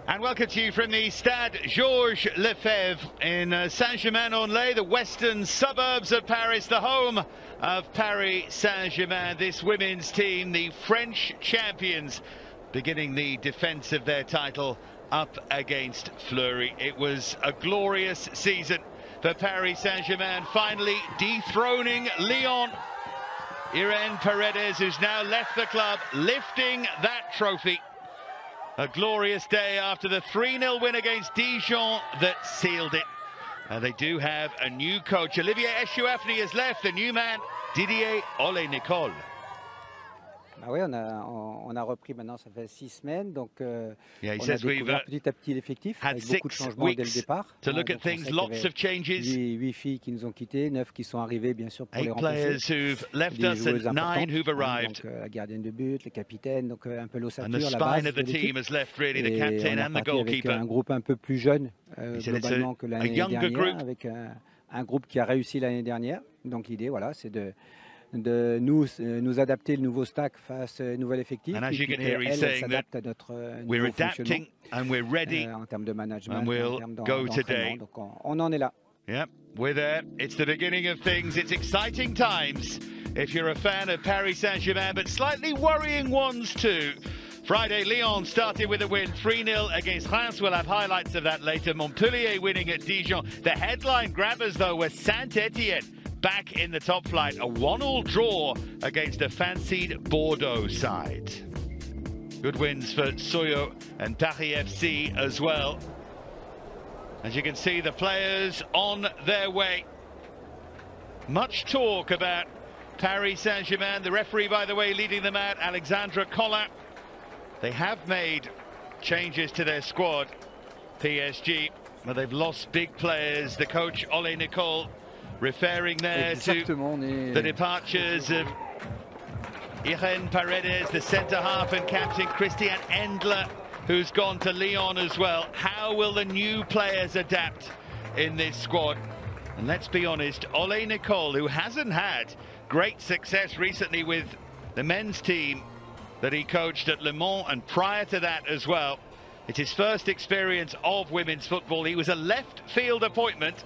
And welcome to you from the Stade Georges Lefebvre in Saint-Germain-en-Laye, the western suburbs of Paris, the home of Paris Saint-Germain. This women's team, the French champions, beginning the defence of their title up against Fleury. It was a glorious season for Paris Saint-Germain, finally dethroning Lyon. Irene Paredes, who's now left the club, lifting that trophy. A glorious day after the 3-0 win against Dijon that sealed it. They do have a new coach. Olivier Echouafny has left. The new man, Didier Ole-Nicole. Ah oui, on a repris maintenant, ça fait 6 semaines, donc on a découvert petit à petit l'effectif avec beaucoup de changements dès le départ. To look at things, lots of changes. 8 filles qui nous ont quittés, 9 qui sont arrivées bien sûr pour les 8 remplacer. players who've left us and 9 who've arrived. Donc la gardienne de but, le capitaine, donc un peu l'ossature, la base. And the spine of the team has left really, the captain and the goalkeeper. Avec un groupe un peu plus jeune globalement que l'année dernière, avec un groupe qui a réussi l'année dernière. Donc l'idée, voilà, c'est de nous adapter le nouveau stack face au nouvel effectif. And as you can hear, he's saying that we're adapting and we're ready en termes de management, and we'll go today. Donc on en est là. Yep, we're there. It's the beginning of things. It's exciting times if you're a fan of Paris Saint-Germain, but slightly worrying ones too. Friday, Lyon started with a win, 3-0 against Reims. We'll have highlights of that later. Montpellier winning at Dijon. The headline grabbers, though, were Saint-Etienne back in the top flight. A 1-1 draw against a fancied Bordeaux side. Good wins for Soyo and Paris FC as well. As you can see, the players on their way. Much talk about Paris Saint-Germain. The referee, by the way, leading them out, Alexandra Collin. They have made changes to their squad, PSG, but they've lost big players. The coach, Ole-Nicole, referring there to the departures of Irene Paredes, the centre-half and captain Christian Endler, who's gone to Lyon as well. How will the new players adapt in this squad? And let's be honest, Ole-Nicole, who hasn't had great success recently with the men's team that he coached at Le Mans, and prior to that as well, it's his first experience of women's football. He was a left field appointment,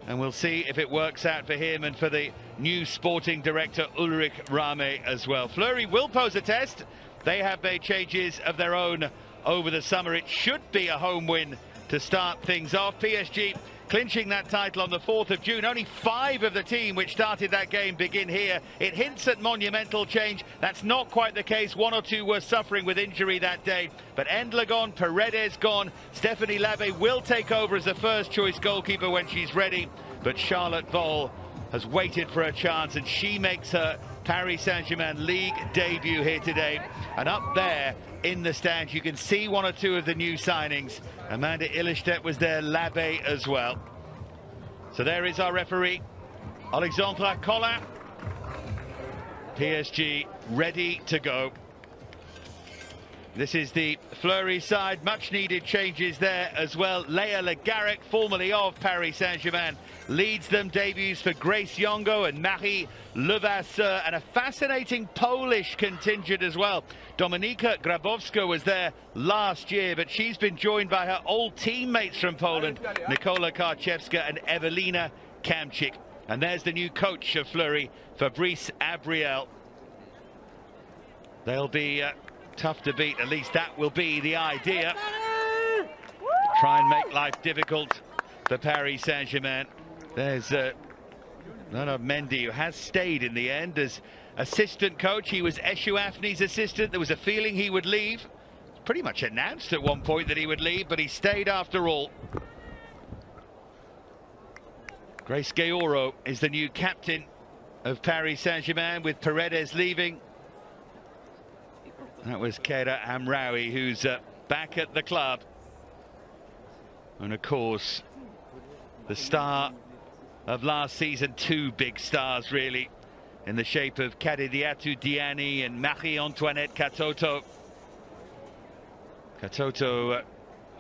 and we'll see if it works out for him and for the new sporting director Ulrich Rame as well. Fleury will pose a test. They have made changes of their own over the summer. It should be a home win to start things off. PSG clinching that title on the 4th of June. Only 5 of the team which started that game begin here. It hints at monumental change. That's not quite the case. 1 or 2 were suffering with injury that day. But Endler gone, Paredes gone. Stéphanie Labbé will take over as the first choice goalkeeper when she's ready. But Charlotte Voll has waited for a chance, and she makes her Paris Saint-Germain League debut here today. And up there in the stands, you can see 1 or 2 of the new signings. Amanda Illerstedt was there, Labbé as well. So there is our referee, Alexandra Collin. PSG ready to go. This is the Fleury side, much needed changes there as well. Léa Le Garrec, formerly of Paris Saint-Germain, leads them. Debuts for Grace Yongo and Marie Levasseur, and a fascinating Polish contingent as well. Dominika Grabowska was there last year, but she's been joined by her old teammates from Poland, Nikola Karczewska and Ewelina Kamczyk. And there's the new coach of Fleury, Fabrice Abriel. They'll be tough to beat, at least that will be the idea. Try and make life difficult for Paris Saint-Germain. There's Mendy, who has stayed in the end as assistant coach. He was Echouafny's assistant. There was a feeling he would leave. It's pretty much announced at one point that he would leave, but he stayed after all. Grace Gayoro is the new captain of Paris Saint-Germain, with Paredes leaving. That was Keira Amraoui, who's back at the club. And of course, the star of last season, 2 big stars really, in the shape of Kadidiatou Diani and Marie-Antoinette Katoto. Katoto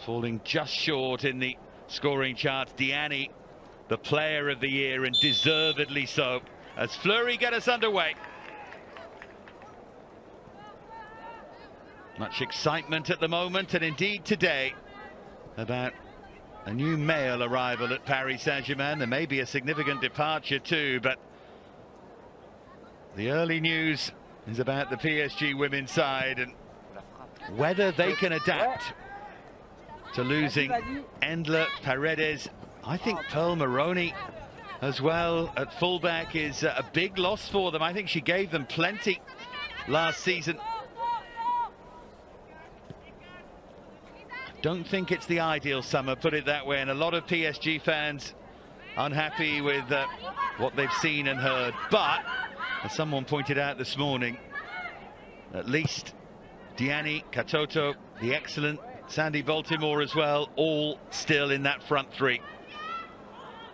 falling just short in the scoring charts. Diani, the player of the year, and deservedly so, as Fleury get us underway. Much excitement at the moment, and indeed today about a new male arrival at Paris Saint-Germain. There may be a significant departure too, but the early news is about the PSG women's side and whether they can adapt to losing Endler, Paredes. I think Pearl Maroney as well at fullback is a big loss for them. I think she gave them plenty last season. Don't think it's the ideal summer, put it that way, and a lot of PSG fans unhappy with what they've seen and heard. But as someone pointed out this morning, at least Diani, Katoto, the excellent Sandy Baltimore as well, all still in that front three.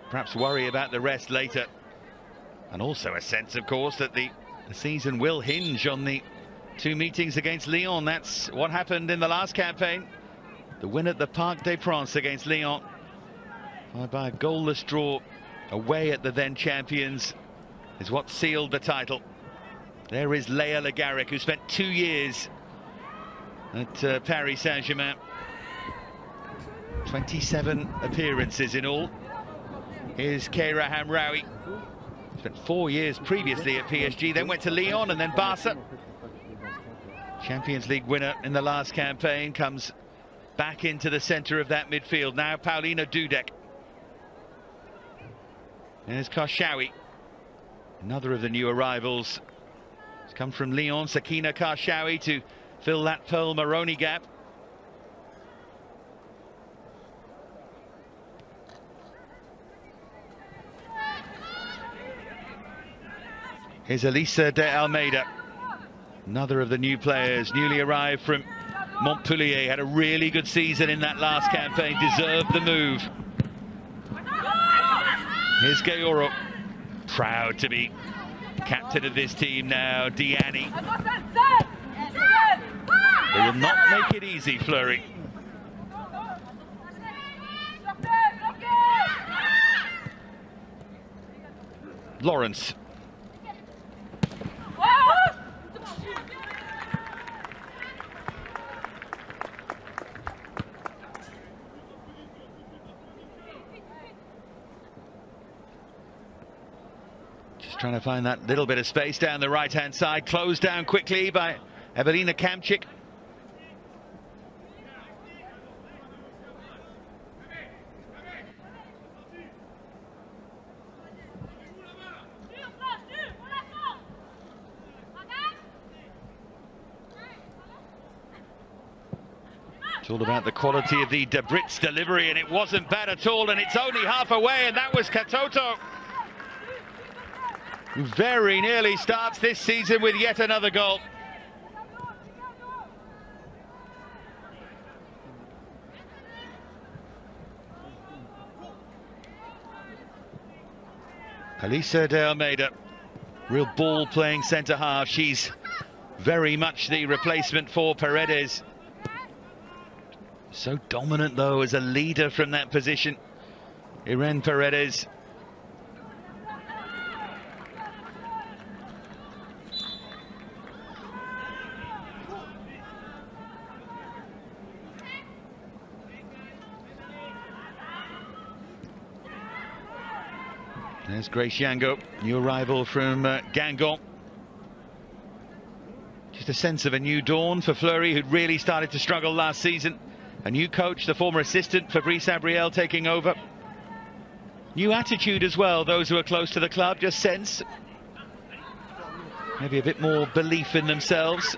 Perhaps worry about the rest later. And also a sense, of course, that the season will hinge on the two meetings against Lyon. That's what happened in the last campaign. The win at the Parc des Princes against Lyon, followed by a goalless draw away at the then champions, is what sealed the title. There is Leah Le Garrec, who spent 2 years at Paris Saint-Germain. 27 appearances in all. Here's Keira Hamraoui. Spent 4 years previously at PSG, then went to Lyon and then Barca. Champions League winner in the last campaign, comes back into the centre of that midfield. Now Paulina Dudek. There's Karshawi, another of the new arrivals. It's come from Lyon, Sakina Karshawi, to fill that Pearl Maroney gap. Here's Elisa de Almeida, another of the new players, newly arrived from Montpellier. Had a really good season in that last campaign, deserved the move. Here's Gayoro, proud to be captain of this team now. Diani. They will not make it easy, Fleury. Lawrence. Trying to find that little bit of space down the right-hand side, closed down quickly by Evelina Kamczyk. It's all about the quality of the Debritz delivery, and it wasn't bad at all, and it's only half away, and that was Katoto, who very nearly starts this season with yet another goal. Elisa de Almeida, real ball-playing centre-half. She's very much the replacement for Paredes. So dominant, though, as a leader from that position, Irene Paredes. There's Grace Yango, new arrival from Guingamp. Just a sense of a new dawn for Fleury, who'd really started to struggle last season. A new coach, the former assistant Fabrice Abriel, taking over. New attitude as well, those who are close to the club, just sense maybe a bit more belief in themselves.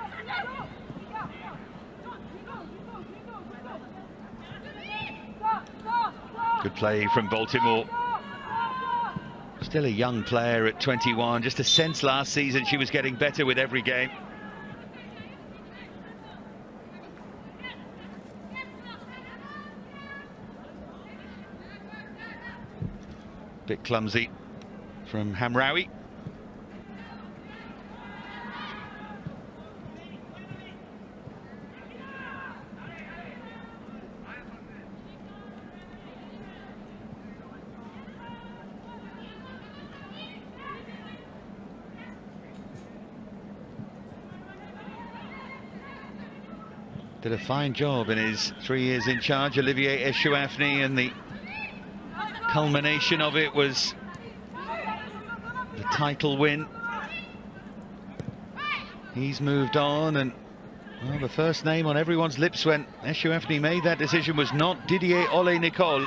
Good play from Baltimore. Still a young player at 21, just a sense last season she was getting better with every game. Bit clumsy from Hamraoui. did a fine job in his 3 years in charge, Olivier Echouafny, and the culmination of it was the title win. He's moved on, and well, the first name on everyone's lips when Echouafny made that decision was not Didier Ole-Nicole.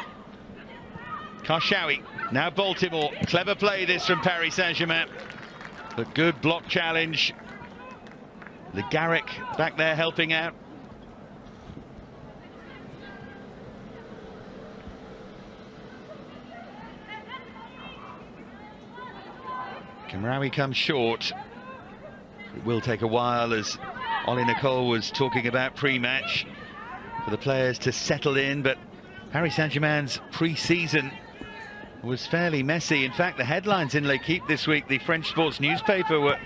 Karshawi, now Baltimore. Clever play this from Paris Saint-Germain. A good block challenge. Le Garrick back there helping out. Kamraoui comes short. It will take a while, as Ole-Nicole was talking about pre-match, for the players to settle in, but Paris Saint-Germain's pre-season was fairly messy. In fact, the headlines in L'Équipe this week, the French sports newspaper, were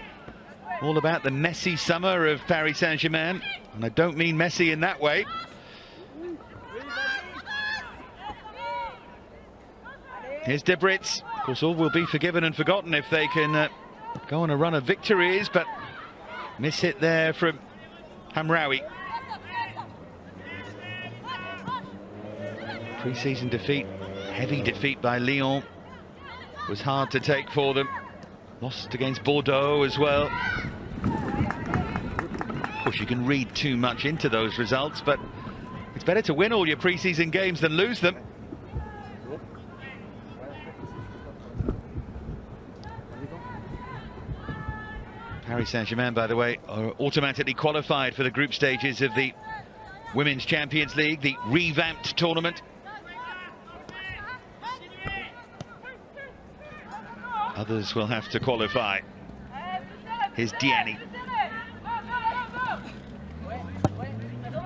all about the messy summer of Paris Saint-Germain, and I don't mean messy in that way. Here's Debritz. Of course, all will be forgiven and forgotten if they can go on a run of victories, but miss hit there from Hamraoui. Pre-season defeat, heavy defeat by Lyon, was hard to take for them. Lost against Bordeaux as well. Of course, you can read too much into those results, but it's better to win all your pre-season games than lose them. Paris Saint-Germain, by the way, are automatically qualified for the group stages of the Women's Champions League, the revamped tournament. Others will have to qualify. Here's Diani.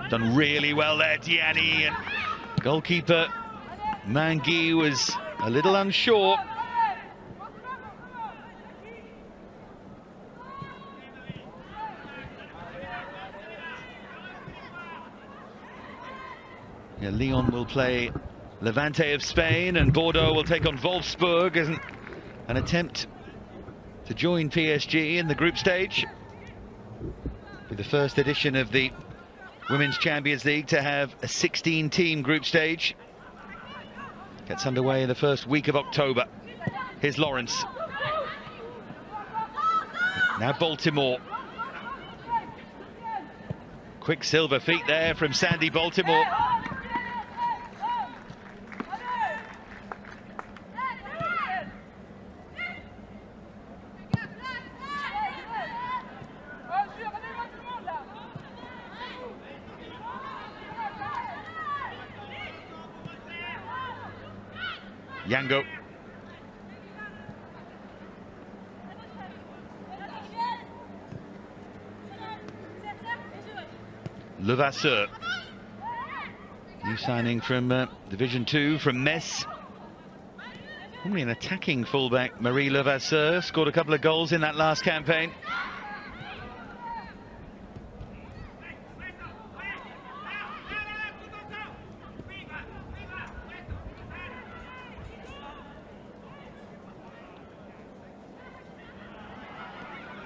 Done really well there, Diani. And goalkeeper Mangui was a little unsure. Yeah, Lyon will play Levante of Spain, and Bordeaux will take on Wolfsburg as an attempt to join PSG in the group stage. Be the first edition of the Women's Champions League to have a 16-team group stage. Gets underway in the first week of October. Here's Lawrence. Now Baltimore. Quick silver feet there from Sandy Baltimore. Yango. Levasseur. New signing from Division 2 from Metz. Only an attacking fullback, Marie Levasseur, scored a couple of goals in that last campaign.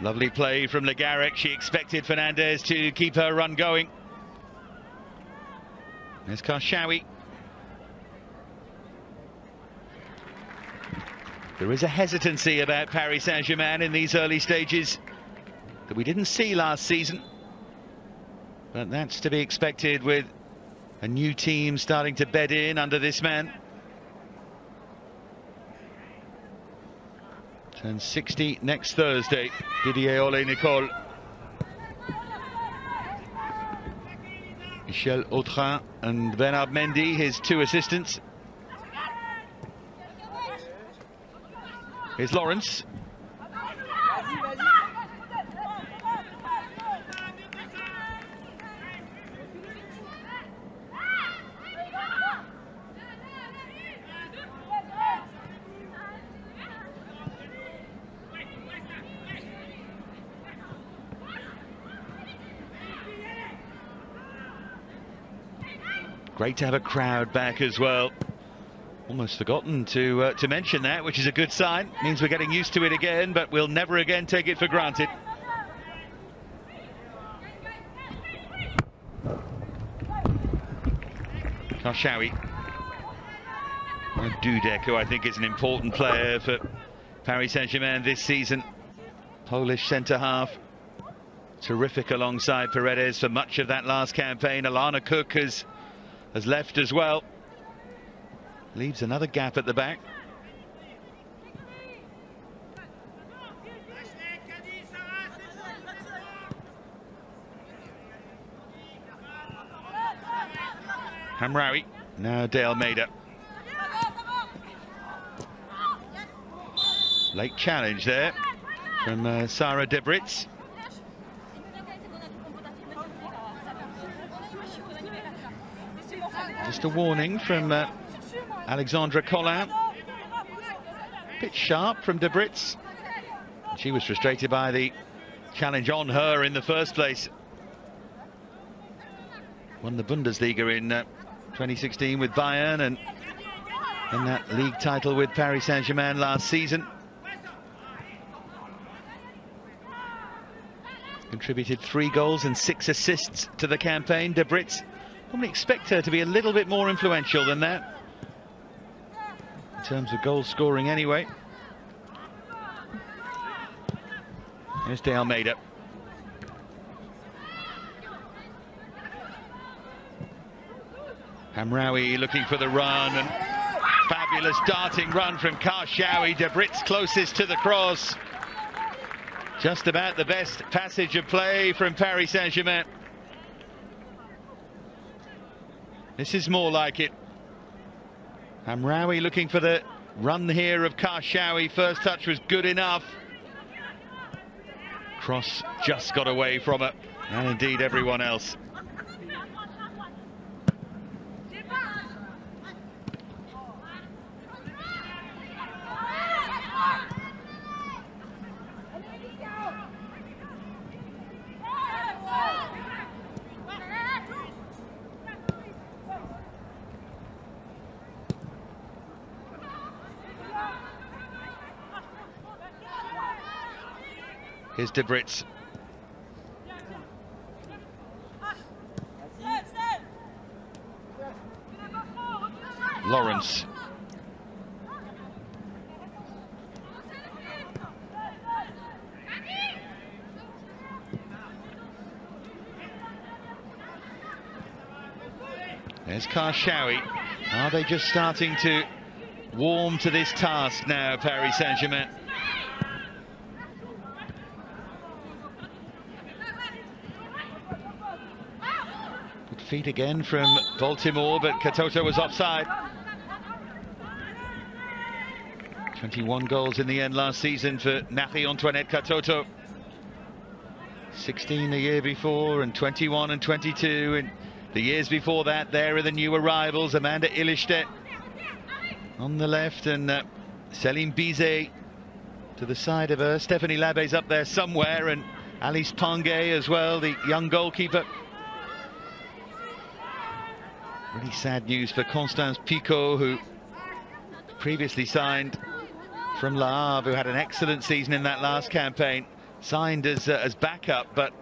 Lovely play from Le Garrick. She expected Fernandez to keep her run going. There's Karshawi. There is a hesitancy about Paris Saint-Germain in these early stages that we didn't see last season. But that's to be expected with a new team starting to bed in under this man. Turns 60 next Thursday, Didier Ole-Nicole. Michel Autrin and Bernard Mendy, his two assistants. Here's Lawrence. Great to have a crowd back as well. Almost forgotten to mention that, which is a good sign. Means we're getting used to it again, but we'll never again take it for granted. Karshawi. Dudek, who I think is an important player for Paris Saint-Germain this season. Polish centre-half. Terrific alongside Paredes for much of that last campaign. Alana Cook has left as well. Leaves another gap at the back. Hamraoui, now De Almeida. Late challenge there from Sara Debritz. Just a warning from Alexandra Collin. Bit sharp from Debritz. She was frustrated by the challenge on her in the first place. Won the Bundesliga in 2016 with Bayern and that league title with Paris Saint-Germain last season. Contributed 3 goals and 6 assists to the campaign. Debritz, probably expect her to be a little bit more influential than that in terms of goal scoring anyway. Here's De Almeida. Hamraoui looking for the run, and fabulous darting run from Karshawi. Debritz closest to the cross. Just about the best passage of play from Paris Saint-Germain. This is more like it. Hamraoui looking for the run here of Karshawi. First touch was good enough. Cross just got away from it, and indeed everyone else. Here's Debritz. Lawrence. There's Karshawi. Are they just starting to warm to this task now, Paris Saint-Germain? Feet again from Baltimore, but Katoto was offside. 21 goals in the end last season for Marie-Antoinette Katoto. 16 the year before, and 21 and 22 in the years before that. There are the new arrivals, Amanda Illistedt on the left, and Céline Bizet to the side of her. Stephanie Labé's up there somewhere, and Alice Panguet as well, the young goalkeeper. Really sad news for Constance Picot, who previously signed from Le Havre, who had an excellent season in that last campaign. Signed as backup, but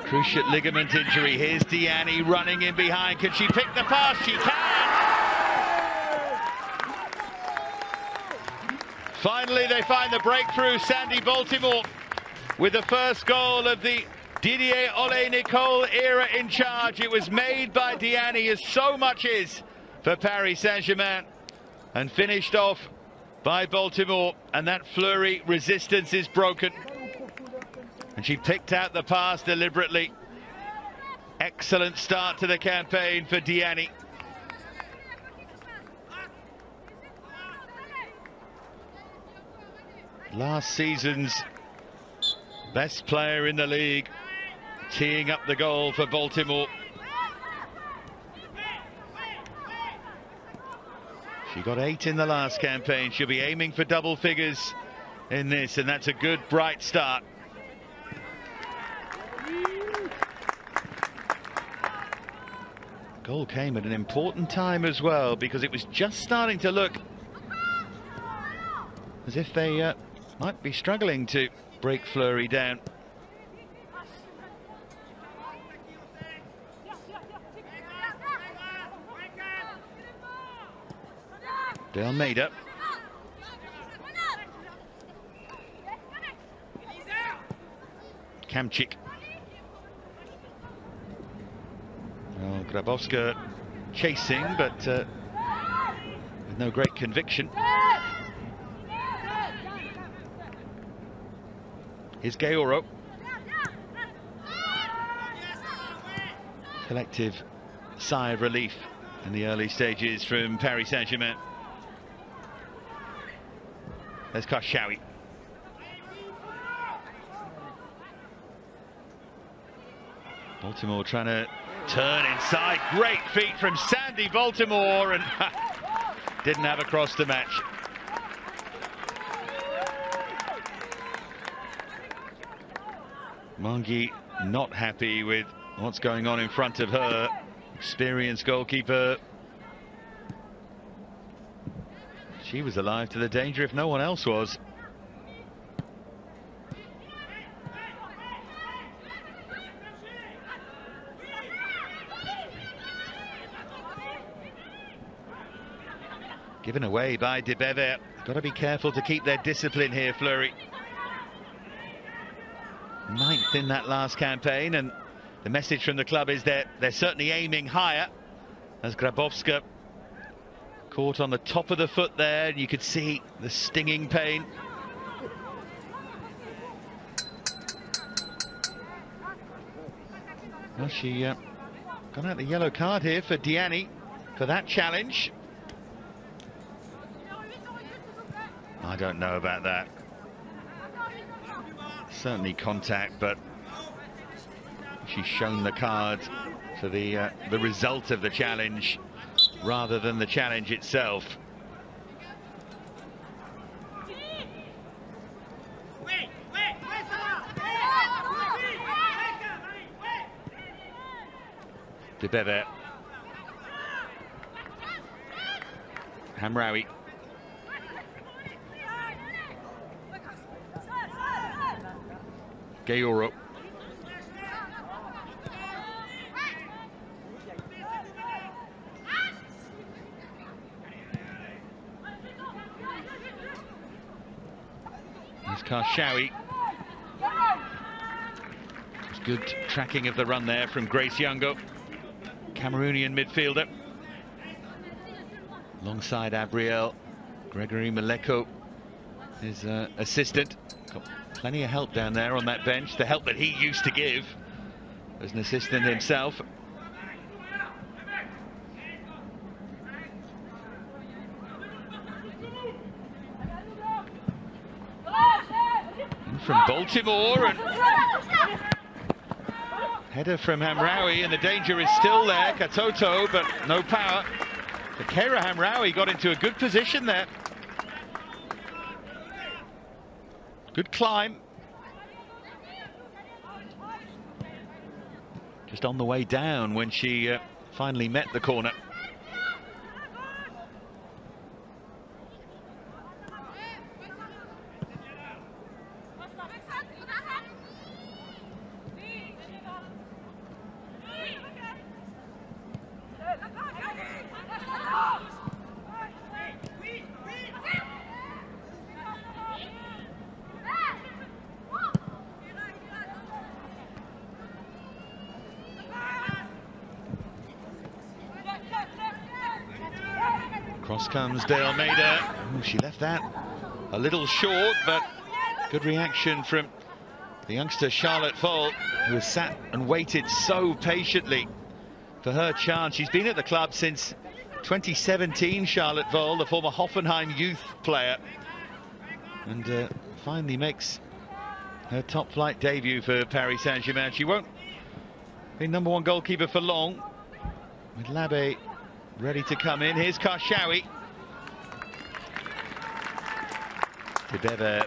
cruciate ligament injury. Here's Diani running in behind. Can she pick the pass? She can! Finally, they find the breakthrough. Sandy Baltimore with the first goal of the Didier Ole-Nicole era in charge. It was made by Diani, as so much is for Paris Saint-Germain, and finished off by Baltimore, and that Fleury resistance is broken. And she picked out the pass deliberately. Excellent start to the campaign for Diani. Last season's best player in the league, teeing up the goal for Baltimore. She got 8 in the last campaign. She'll be aiming for double figures in this, and that's a good, bright start. Goal came at an important time as well, because it was just starting to look as if they might be struggling to break Fleury down. De Almeida. Kamchik. Well, Grabowska chasing, but with no great conviction. Here's Gaoro. Collective sigh of relief in the early stages from Paris Saint-Germain. There's Karshawi. Baltimore trying to turn inside. Great feet from Sandy Baltimore, and didn't have a cross to match. Mangi not happy with what's going on in front of her. Experienced goalkeeper. She was alive to the danger if no one else was. Given away by De Bever. Got to be careful to keep their discipline here, Fleury. 9th in that last campaign, and the message from the club is that they're certainly aiming higher. As Grabowska caught on the top of the foot there, and you could see the stinging pain. Well, she got out the yellow card here for Diani for that challenge. I don't know about that. Certainly contact, but she's shown the card for the result of the challenge rather than the challenge itself. De Bever. Hamraoui. Gaoro. There's Karshawi. It's good tracking of the run there from Grace Youngo, Cameroonian midfielder. Alongside Abriel, Gregory Maleko, his assistant. Got plenty of help down there on that bench, the help that he used to give as an assistant himself. And from Baltimore, and header from Hamraoui, and the danger is still there. Katoto, but no power. Kera Hamraoui got into a good position there. Good climb. Just on the way down when she finally met the corner. Cross comes De Almeida. Ooh, she left that a little short, but good reaction from the youngster Charlotte Voll, who has sat and waited so patiently for her chance. She's been at the club since 2017, Charlotte Voll, the former Hoffenheim youth player, and finally makes her top flight debut for Paris Saint-Germain. She won't be #1 goalkeeper for long, with Labe ready to come in. Here's Karshawi. De Bever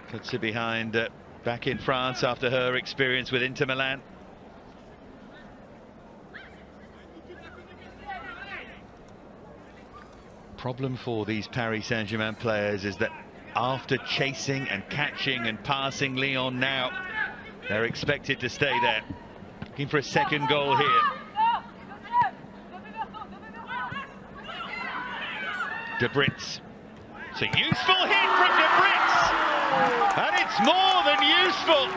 puts it behind, back in France after her experience with Inter Milan. Problem for these Paris Saint-Germain players is that after chasing and catching and passing Lyon now, they're expected to stay there. Looking for a second goal here. Brits. It's a useful hit from De Brits, and it's more than useful.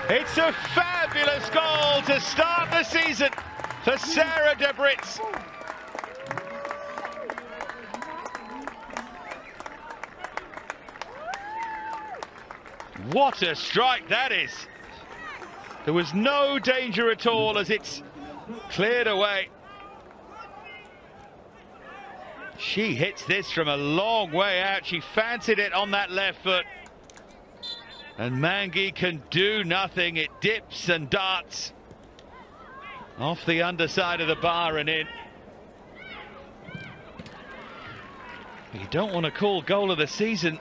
It's a fabulous goal to start the season for Sarah De Brits. What a strike that is. There was no danger at all as it's cleared away. She hits this from a long way out. She fancied it on that left foot. And Mangi can do nothing. It dips and darts off the underside of the bar and in. You don't want to call goal of the season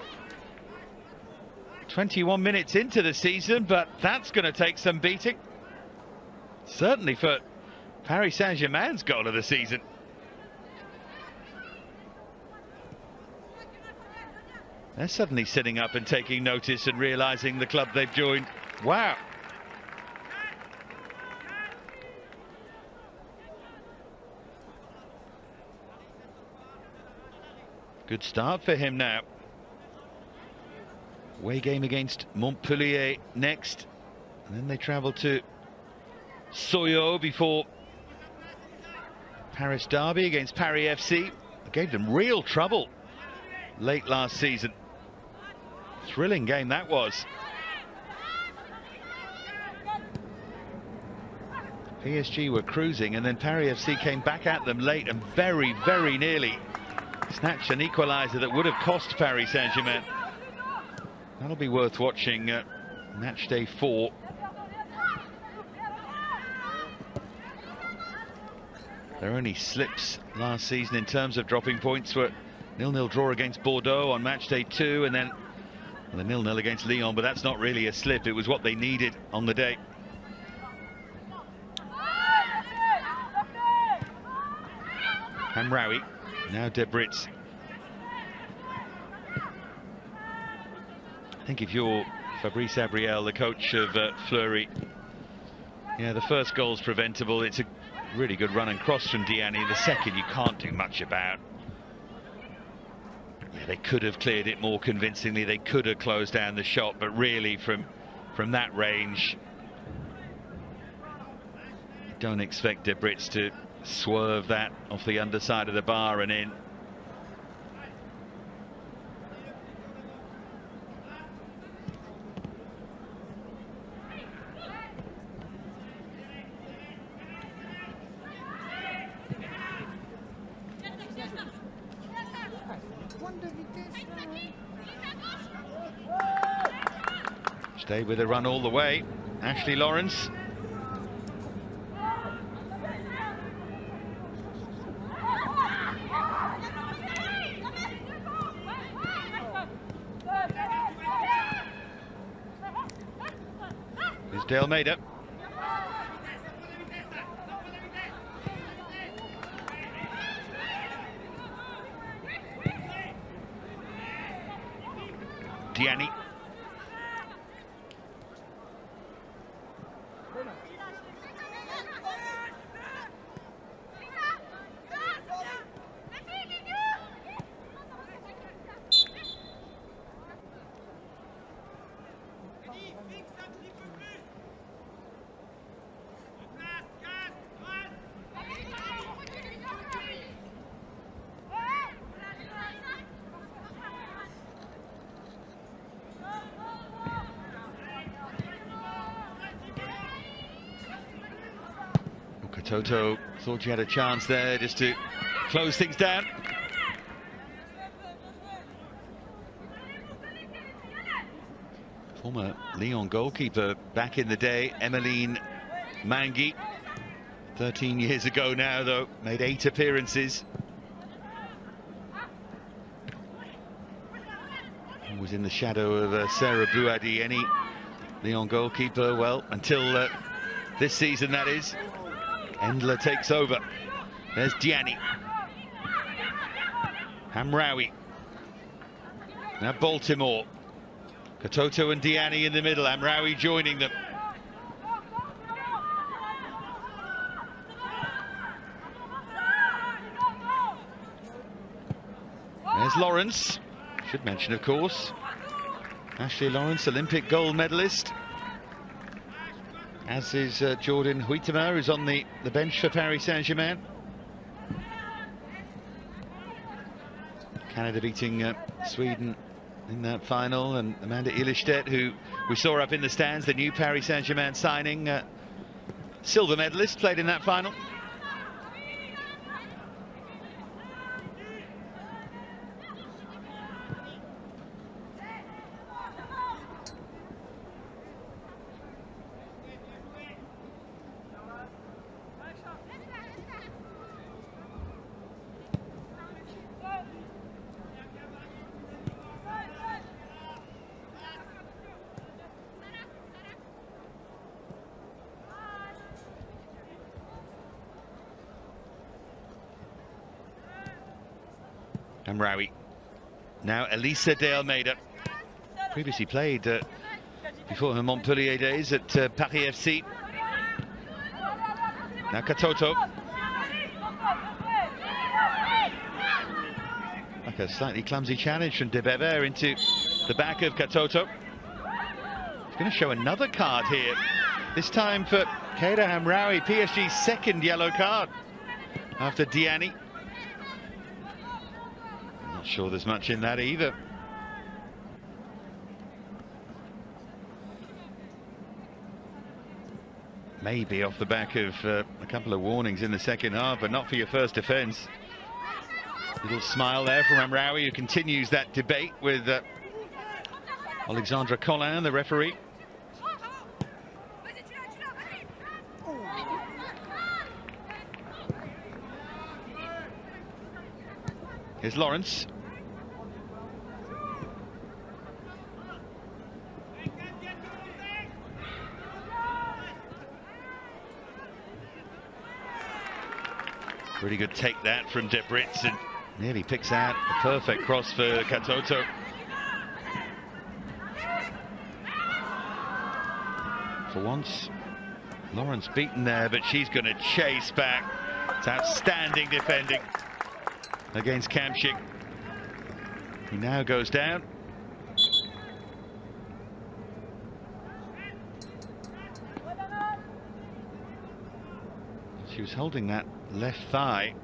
21 minutes into the season, but that's going to take some beating. Certainly for Paris Saint-Germain's goal of the season. They're suddenly sitting up and taking notice and realizing the club they've joined. Wow. Good start for him now. Away game against Montpellier next. And then they travel to Soyo before Paris derby against Paris FC. It gave them real trouble late last season. Thrilling game that was. PSG were cruising and then Paris FC came back at them late and very, very nearly snatched an equaliser that would have cost Paris Saint-Germain. That'll be worth watching match day 4. Their only slips last season in terms of dropping points were 0-0 draw against Bordeaux on match day 2 and then the 0-0 against Lyon, but that's not really a slip. It was what they needed on the day. Hamraoui, now De Brits. I think if you're Fabrice Abriel, the coach of Fleury, yeah, the first goal's preventable. It's a really good run and cross from Diani. The second you can't do much about. Yeah, they could have cleared it more convincingly. They could have closed down the shot, but really from that range, don't expect De Brits to swerve that off the underside of the bar and in. Stay with the run all the way. Ashley Lawrence. Here's De Almeida. Diani. Toto thought you had a chance there just to close things down. Former Lyon goalkeeper back in the day, Emmeline Mangi. 13 years ago now, though, made 8 appearances. Was in the shadow of Sarah Bouhaddi, any Lyon goalkeeper, well, until this season, that is. Endler takes over. There's Diani. Hamraoui. Now Baltimore. Katoto and Diani in the middle. Hamraoui joining them. There's Lawrence. Should mention, of course, Ashley Lawrence, Olympic gold medalist. As is Jordan Huitema, who's on the bench for Paris Saint-Germain. Canada beating Sweden in that final, and Amanda Ilestedt, who we saw up in the stands, the new Paris Saint-Germain signing, silver medalist, played in that final. Hamraoui. Now Elisa de Almeida. Previously played before her Montpellier days at Paris FC. Now Katoto. Like a slightly clumsy challenge from De Bever into the back of Katoto. He's going to show another card here. This time for Keita Hamraoui, PSG's second yellow card after Diani. Not sure there's much in that either. Maybe off the back of a couple of warnings in the second half, but not for your first offence. Little smile there from Hamraoui, who continues that debate with Alexandra Collin, the referee. Here's Lawrence. Really good take that from De Brits, and nearly picks out a perfect cross for Katoto. For once, Lawrence beaten there, but she's going to chase back. It's outstanding defending against Kamchik. He now goes down. She was holding that left thigh.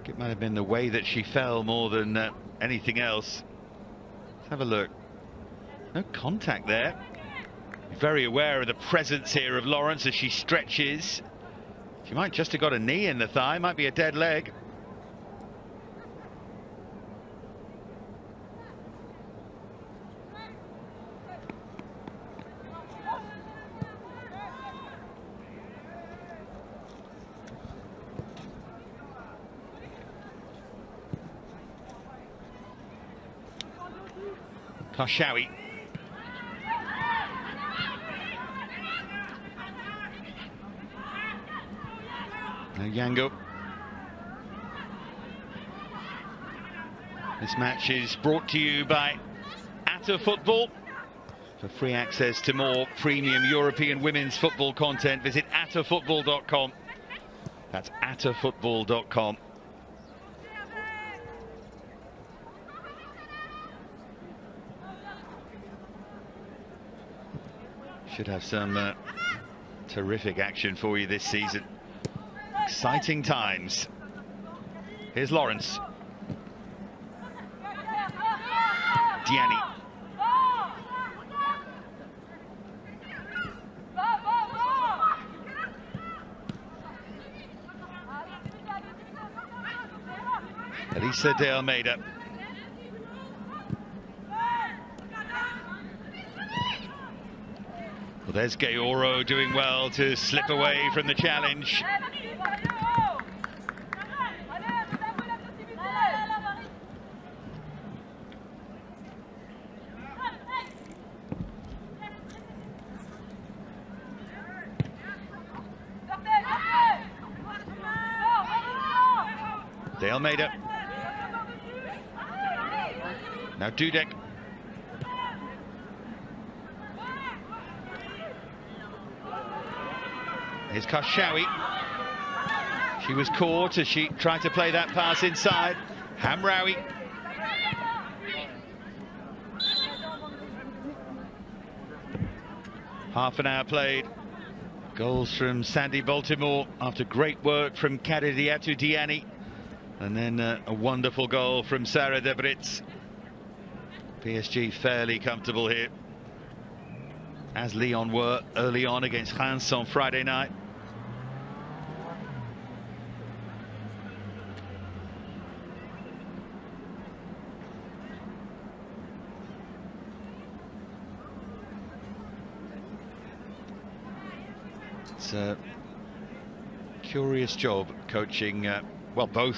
It might have been the way that she fell more than anything else. Let's have a look. No contact there. Very aware of the presence here of Lawrence as she stretches. She might just have got a knee in the thigh, might be a dead leg. Karshawi. Now Yango. This match is brought to you by Atta Football. For free access to more premium European women's football content, visit attafootball.com. That's attafootball.com. Should have some terrific action for you this season. Exciting times. Here's Lawrence. Diani. Elisa de Almeida. Well, there's Gayoro doing well to slip away from the challenge. De Almeida. Now Dudek. Here's Kashawi. She was caught as she tried to play that pass inside. Hamraoui. Half an hour played. Goals from Sandy Baltimore after great work from Kadidiatou Diani. And then a wonderful goal from Sarah De Brits. PSG fairly comfortable here, as Lyon were early on against Reims on Friday night. It's a curious job coaching, well, both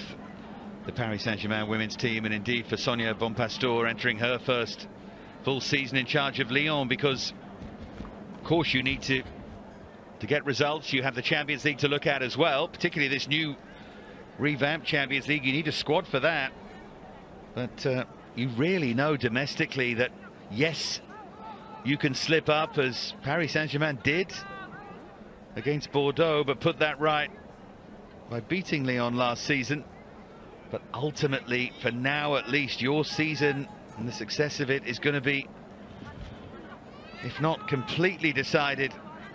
the Paris Saint-Germain women's team and indeed for Sonia Bonpastor entering her first full season in charge of Lyon, because of course you need to get results. You have the Champions League to look at as well, particularly this new revamped Champions League. You need a squad for that, but you really know domestically that yes, you can slip up, as Paris Saint-Germain did against Bordeaux, but put that right by beating Lyon last season. But ultimately, for now at least, your season and the success of it is going to be, if not completely decided,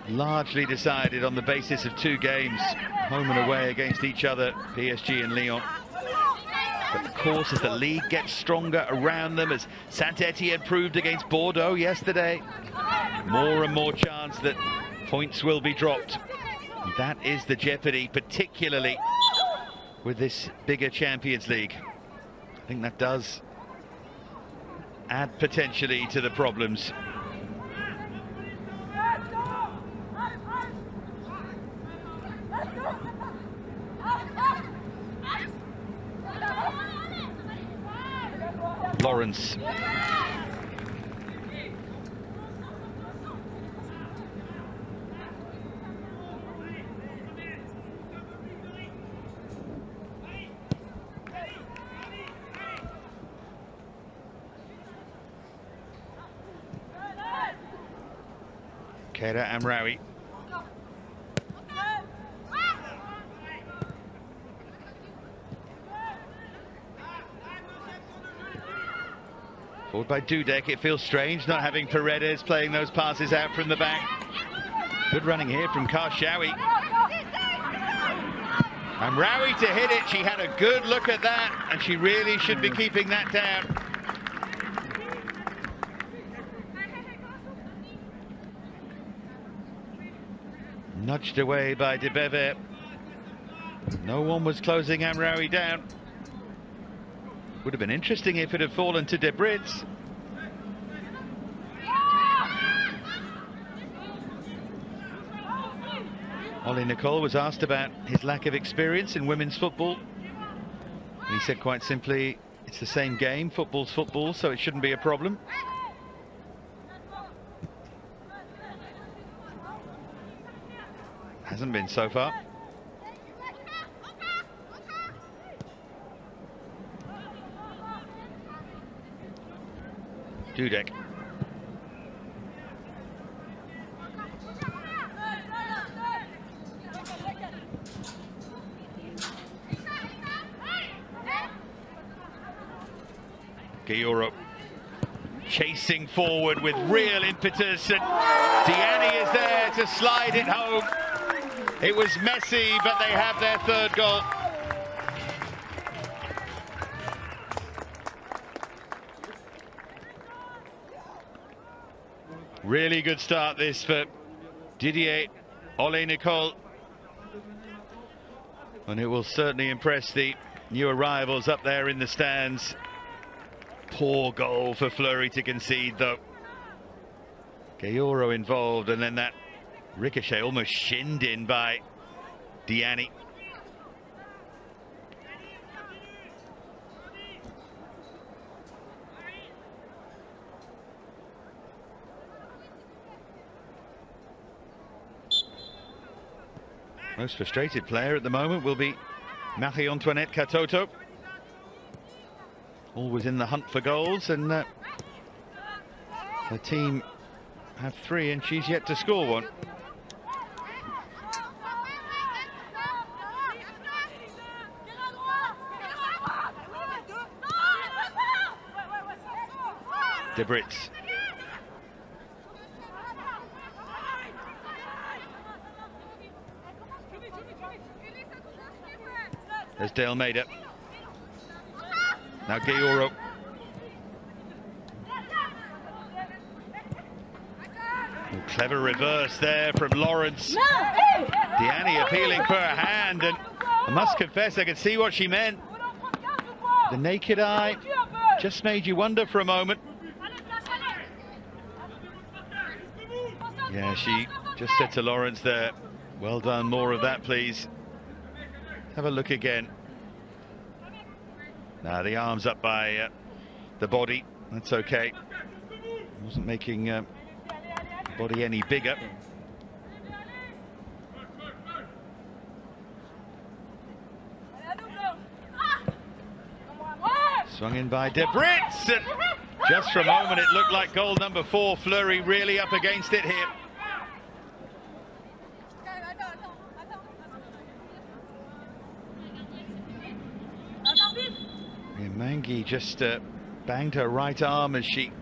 largely decided on the basis of 2 games, home and away against each other, PSG and Lyon. But of course, as the league gets stronger around them, as Saint-Etienne proved against Bordeaux yesterday, more and more chance that points will be dropped. And that is the jeopardy, particularly with this bigger Champions League. I think that does add potentially to the problems. Lawrence. Keda Hamraoui. Forward by Dudek. It feels strange not having Paredes playing those passes out from the back. Good running here from Kashawi. Hamraoui to hit it. She had a good look at that, and she really should be keeping that down. Nudged away by De Beve. No one was closing Hamraoui down. Would have been interesting if it had fallen to De Brits. Ollie Nicole was asked about his lack of experience in women's football. And he said quite simply, it's the same game, football's football, so it shouldn't be a problem. Hasn't been so far. Dudek. Gayoro chasing forward with real impetus, and Diani is there to slide it home. It was messy, but they have their 3rd goal. Really good start this for Didier Olé-Nicole. And it will certainly impress the new arrivals up there in the stands. Poor goal for Fleury to concede, though. Gayoro involved, and then that ricochet almost shinned in by Diani. Most frustrated player at the moment will be Marie-Antoinette Katoto. Always in the hunt for goals, and the team have 3 and she's yet to score one. Debritz. There's De Almeida. Now Gayoro. Clever reverse there from Lawrence. Diani appealing for a hand, and I must confess I could see what she meant. The naked eye just made you wonder for a moment. Yeah, she just said to Lawrence there, well done, more of that please. Have a look again. Now the arms up by the body, that's okay. Wasn't making the body any bigger. Swung in by Debritz, and just for a moment it looked like goal number 4. Fleury really up against it here. Mangi just banged her right arm as she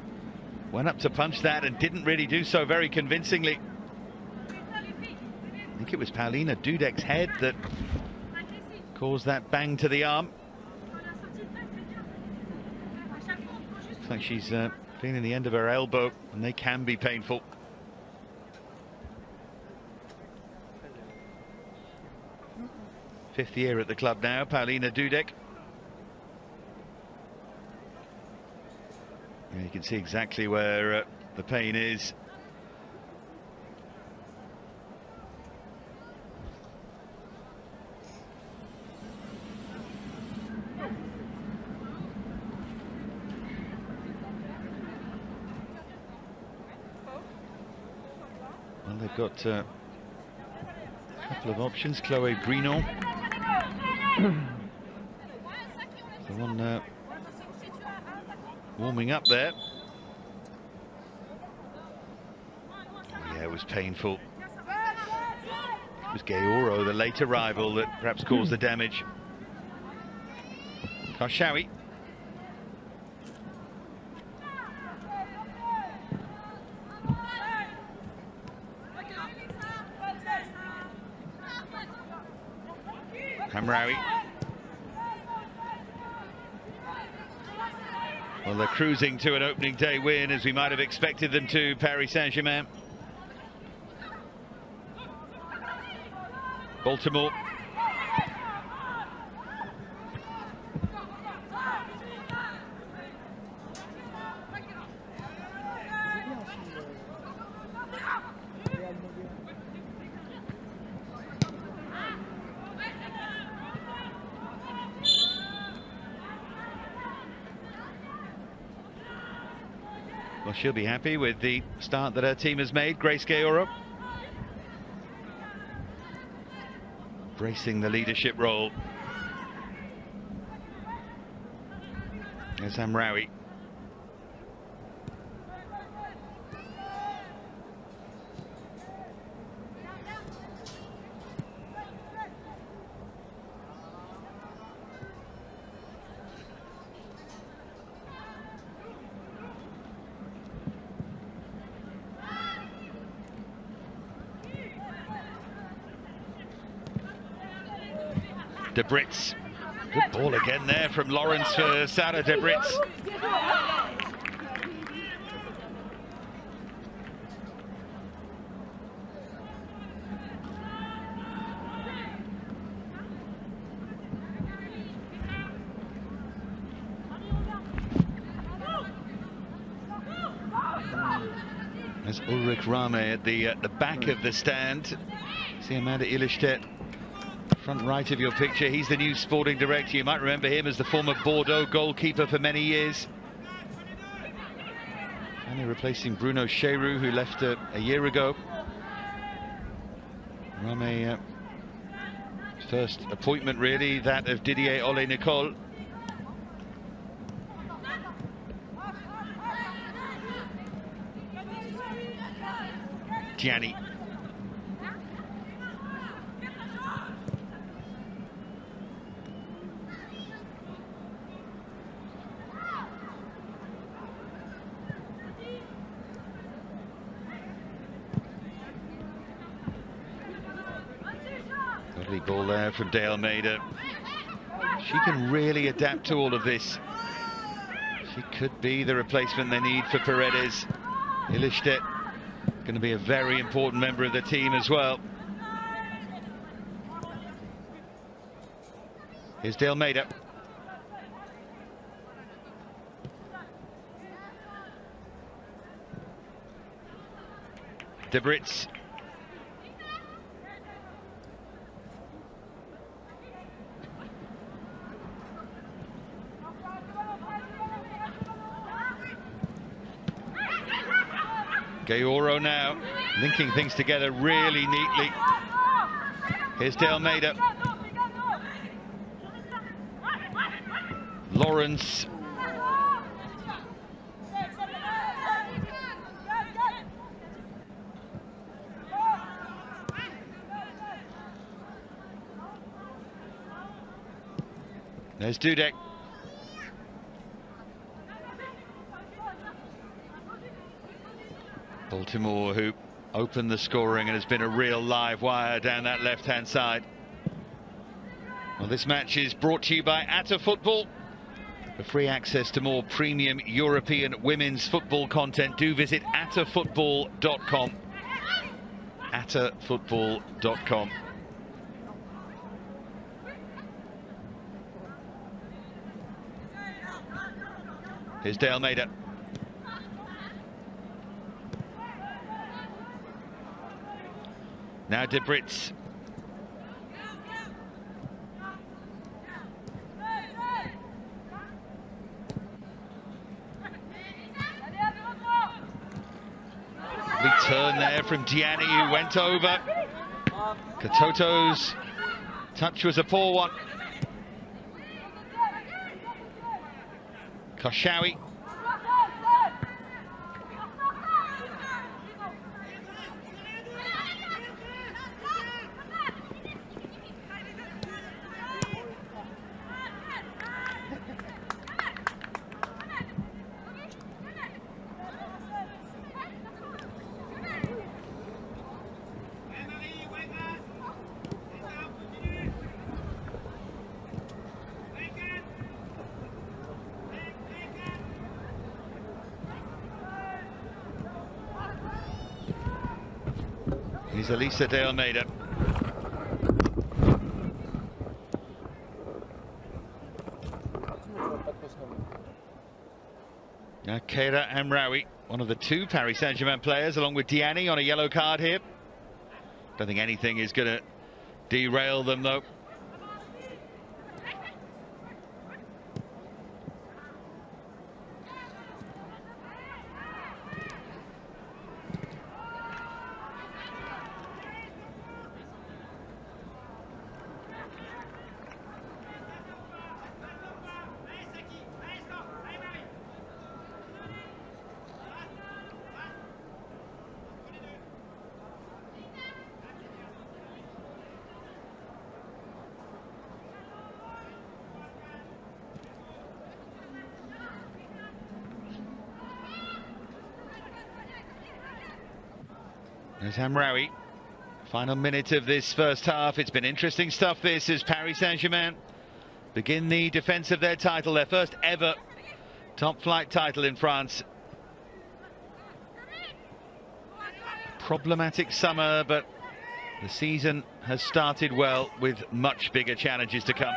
went up to punch that and didn't really do so very convincingly. I think it was Paulina Dudek's head that caused that bang to the arm. Looks like she's feeling the end of her elbow, and they can be painful. Fifth year at the club now, Paulina Dudek. Yeah, you can see exactly where the pain is. Well, they've got a couple of options. Chloé Brinon. The one warming up there. Yeah, it was painful. It was Gayoro, the late arrival, that perhaps caused the damage. Karshawi. Hamraoui. Well, they're cruising to an opening day win, as we might have expected them to, Paris Saint-Germain. Baltimore. Well, she'll be happy with the start that her team has made. Grace Gayoro. Embracing the leadership role. There's Hamraoui. Debritz. Good ball again there from Lawrence for Sarah Debritz. There's Ulrich Rame at the back of the stand. See Amanda Illerstedt. Front right of your picture, he's the new sporting director. You might remember him as the former Bordeaux goalkeeper for many years. And they're replacing Bruno Cheroux, who left a year ago. Rame, first appointment really, that of Didier Ole-Nicole. Gianni. Lovely ball there from De Almeida. She can really adapt to all of this. She could be the replacement they need for Paredes. Ilestedt going to be a very important member of the team as well. Here's De Almeida. De Brits. Gayoro now, linking things together really neatly. Here's De Almeida. Lawrence. There's Dudek. Baltimore, who opened the scoring and has been a real live wire down that left-hand side. Well, this match is brought to you by Atta Football. For free access to more premium European women's football content, do visit attafootball.com. attafootball.com. Here's De Almeida. Now De Brits. Turn there from Gianni, who went over. Katoto's touch was a poor one. Koshawi. Here's Elisa De Almeida. Now Keira Amraoui, one of the two Paris Saint-Germain players, along with Diani on a yellow card here. Don't think anything is going to derail them, though. There's Amraoui. Final minute of this first half. It's been interesting stuff, this, as Paris Saint-Germain begin the defence of their title, their first ever top flight title in France. Problematic summer, but the season has started well with much bigger challenges to come.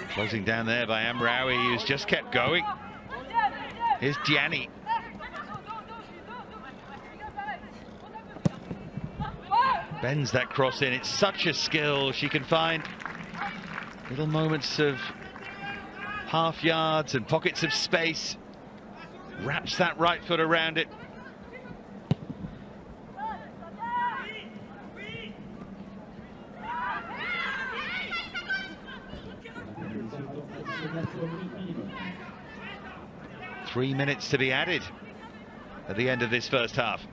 Closing down there by Amraoui, who's just kept going. Here's Gianni. Bends that cross in. It's such a skill. She can find little moments of half yards and pockets of space. Wraps that right foot around it. Three minutes to be added at the end of this first half.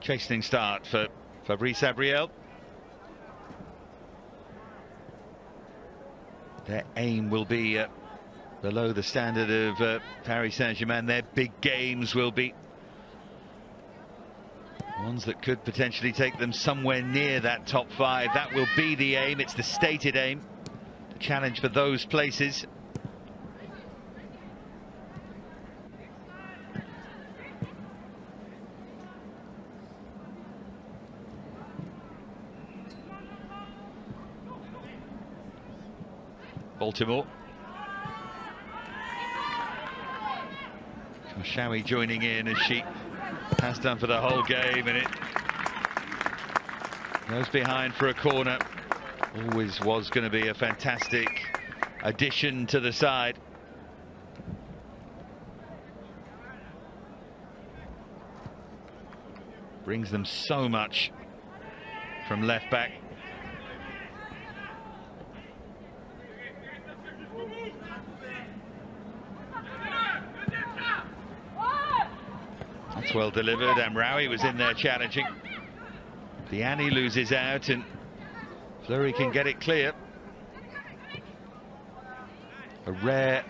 Chastening start for Fabrice Abriel. Their aim will be below the standard of Paris Saint-Germain. Their big games will be ones that could potentially take them somewhere near that top 5. That will be the aim. It's the stated aim. The challenge for those places. Baltimore. Mashawi joining in as she has done for the whole game, and it goes behind for a corner. Always was going to be a fantastic addition to the side. Brings them so much from left back. That's well delivered. Amraoui was in there challenging. Diani loses out and Fleury can get it clear. A rare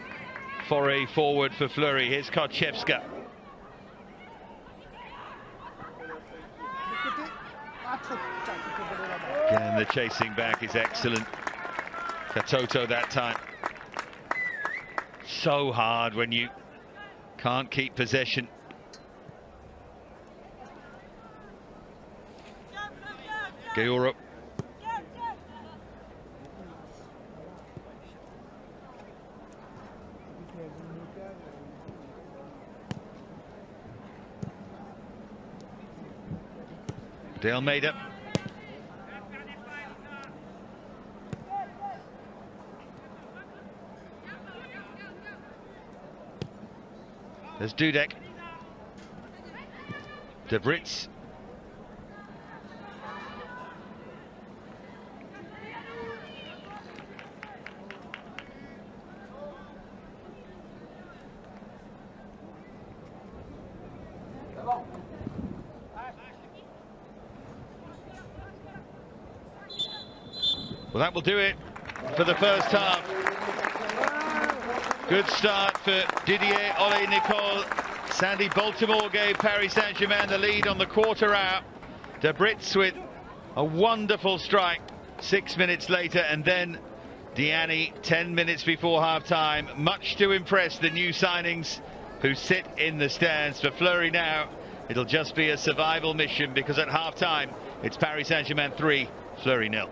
foray forward for Fleury. Here's Korchevska. Again, the chasing back is excellent. Katoto that time. So hard when you can't keep possession. Gayura. De Almeida. There's Dudek. De Brits. Well, that will do it for the first half. Good start for Didier Ole Nicole. Sandy Baltimore gave Paris Saint-Germain the lead on the quarter hour. De Brits with a wonderful strike 6 minutes later, and then Diani 10 minutes before half-time. Much to impress the new signings who sit in the stands. For Fleury now, it'll just be a survival mission, because at half-time it's Paris Saint-Germain 3, Fleury 0.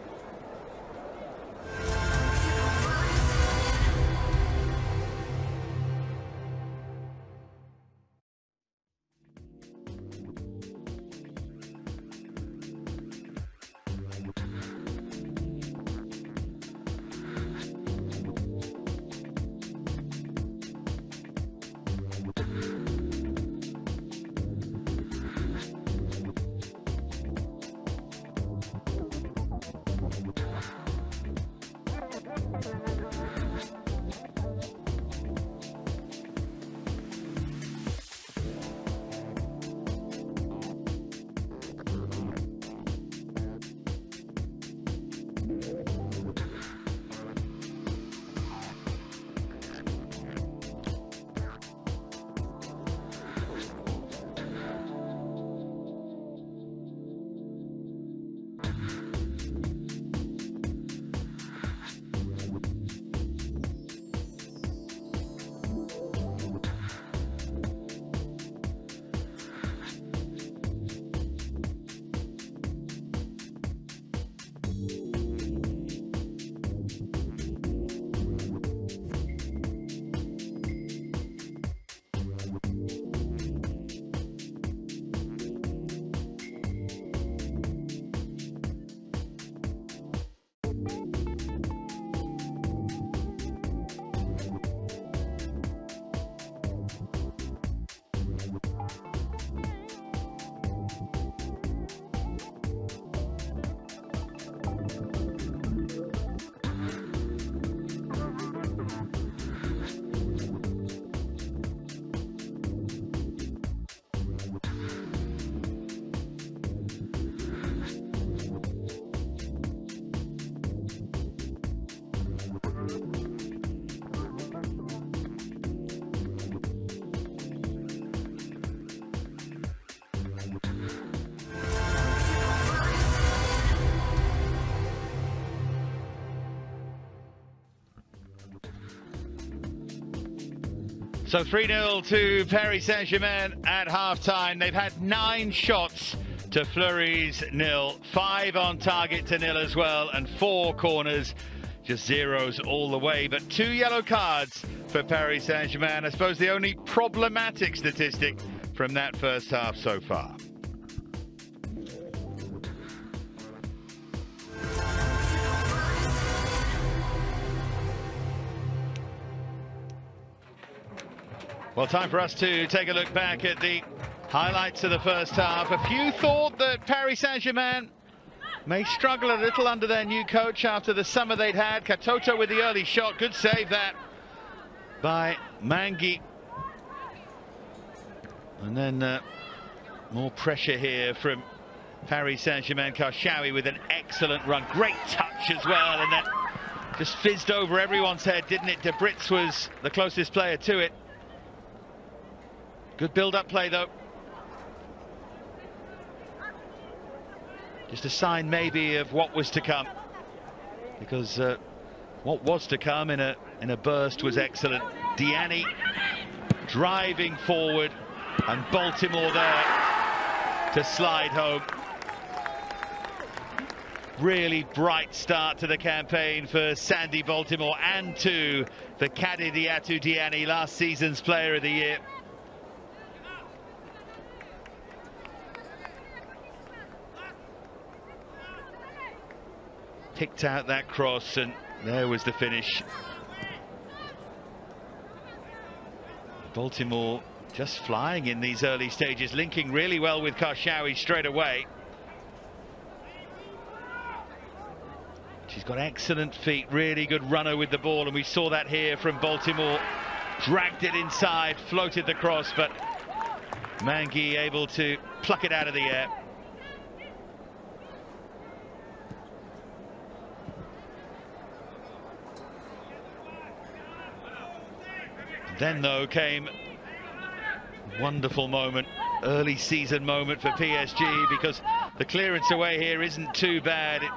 So 3-0 to Paris Saint-Germain at half-time. They've had 9 shots to Fleury's 0, 5 on target to 0 as well, and 4 corners, just zeros all the way. But 2 yellow cards for Paris Saint-Germain. I suppose the only problematic statistic from that first half so far. Well, time for us to take a look back at the highlights of the first half. A few thought that Paris Saint-Germain may struggle a little under their new coach after the summer they'd had. Katoto with the early shot. Good save that by Mangui. And then more pressure here from Paris Saint-Germain. Karshawi with an excellent run. Great touch as well. And then just fizzed over everyone's head, didn't it? De Brits was the closest player to it. Good build-up play, though. Just a sign, maybe, of what was to come. Because what was to come in a burst was excellent. Diani driving forward, and Baltimore there to slide home. Really bright start to the campaign for Sandy Baltimore and to the Kadidiyatu Diani, last season's Player of the Year. Picked out that cross, and there was the finish. Baltimore just flying in these early stages, linking really well with Karshawi straight away. She's got excellent feet, really good runner with the ball, and we saw that here from Baltimore. Dragged it inside, floated the cross, but Mangui able to pluck it out of the air. Then, though, came a wonderful moment, early season moment for PSG, because the clearance away here isn't too bad. It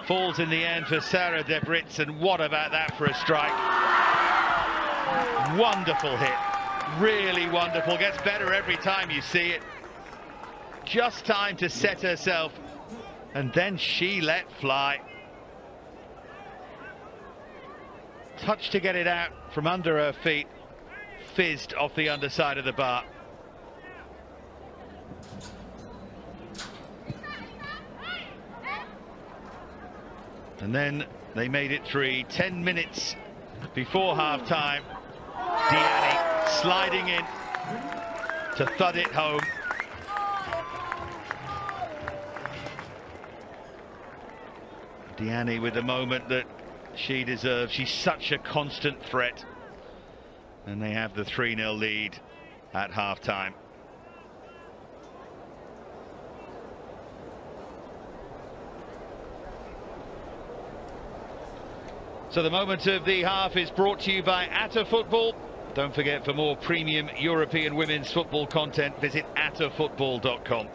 falls in the end for Sarah De Brits, and what about that for a strike? Wonderful hit, really wonderful, gets better every time you see it. Just time to set herself, and then she let fly. Touch to get it out from under her feet, fizzed off the underside of the bar. And then they made it 3, 10 minutes before half-time. Diani sliding in to thud it home. Diani with the moment that she deserves. She's such a constant threat. And they have the 3-0 lead at half-time. So the moment of the half is brought to you by Atta Football. Don't forget, for more premium European women's football content, visit attafootball.com.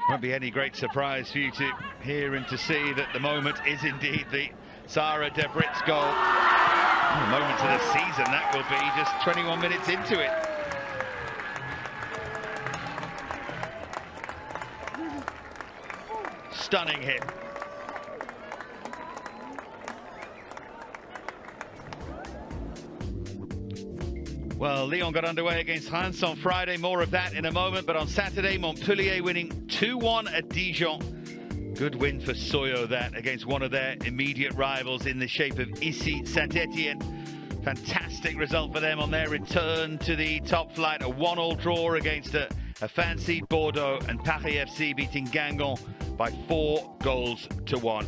Won't be any great surprise for you to hear and to see that the moment is indeed the Sarah De Brits goal. The moment of the season that will be, just 21 minutes into it. Stunning hit. Well, Lyon got underway against Reims on Friday. More of that in a moment. But on Saturday, Montpellier winning 2-1 at Dijon. Good win for Soyo, that, against one of their immediate rivals in the shape of Issy Saint-Etienne. Fantastic result for them on their return to the top flight. A 1-1 draw against a fancied Bordeaux, and Paris FC beating Guingamp by 4-1.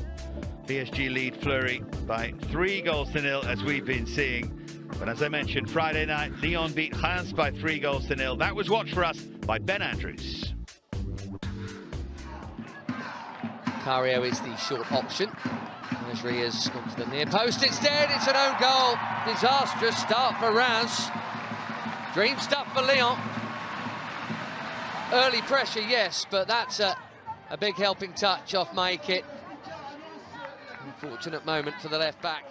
PSG lead Fleury by 3-0 as we've been seeing. But as I mentioned, Friday night, Lyon beat Reims by 3-0. That was watched for us by Ben Andrews. Cario is the short option. Ria's gone to the near post instead. It's an own goal. Disastrous start for Reims. Dream stuff for Lyon. Early pressure, yes, but that's a big helping touch off Maikit. Unfortunate moment for the left back.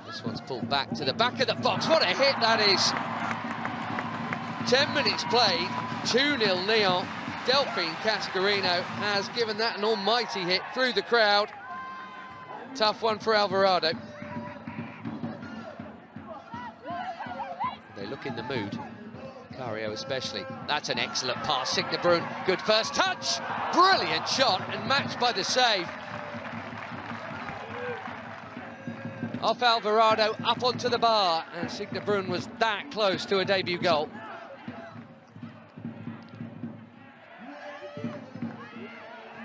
This one's pulled back to the back of the box. What a hit that is. 10 minutes played, 2-0 Lyon. Delphine Cascarino has given that an almighty hit through the crowd. Tough one for Alvarado. They look in the mood, Cario especially. That's an excellent pass, Signe Brun. Good first touch, brilliant shot, and matched by the save. Off Alvarado, up onto the bar, and Signe Brun was that close to a debut goal.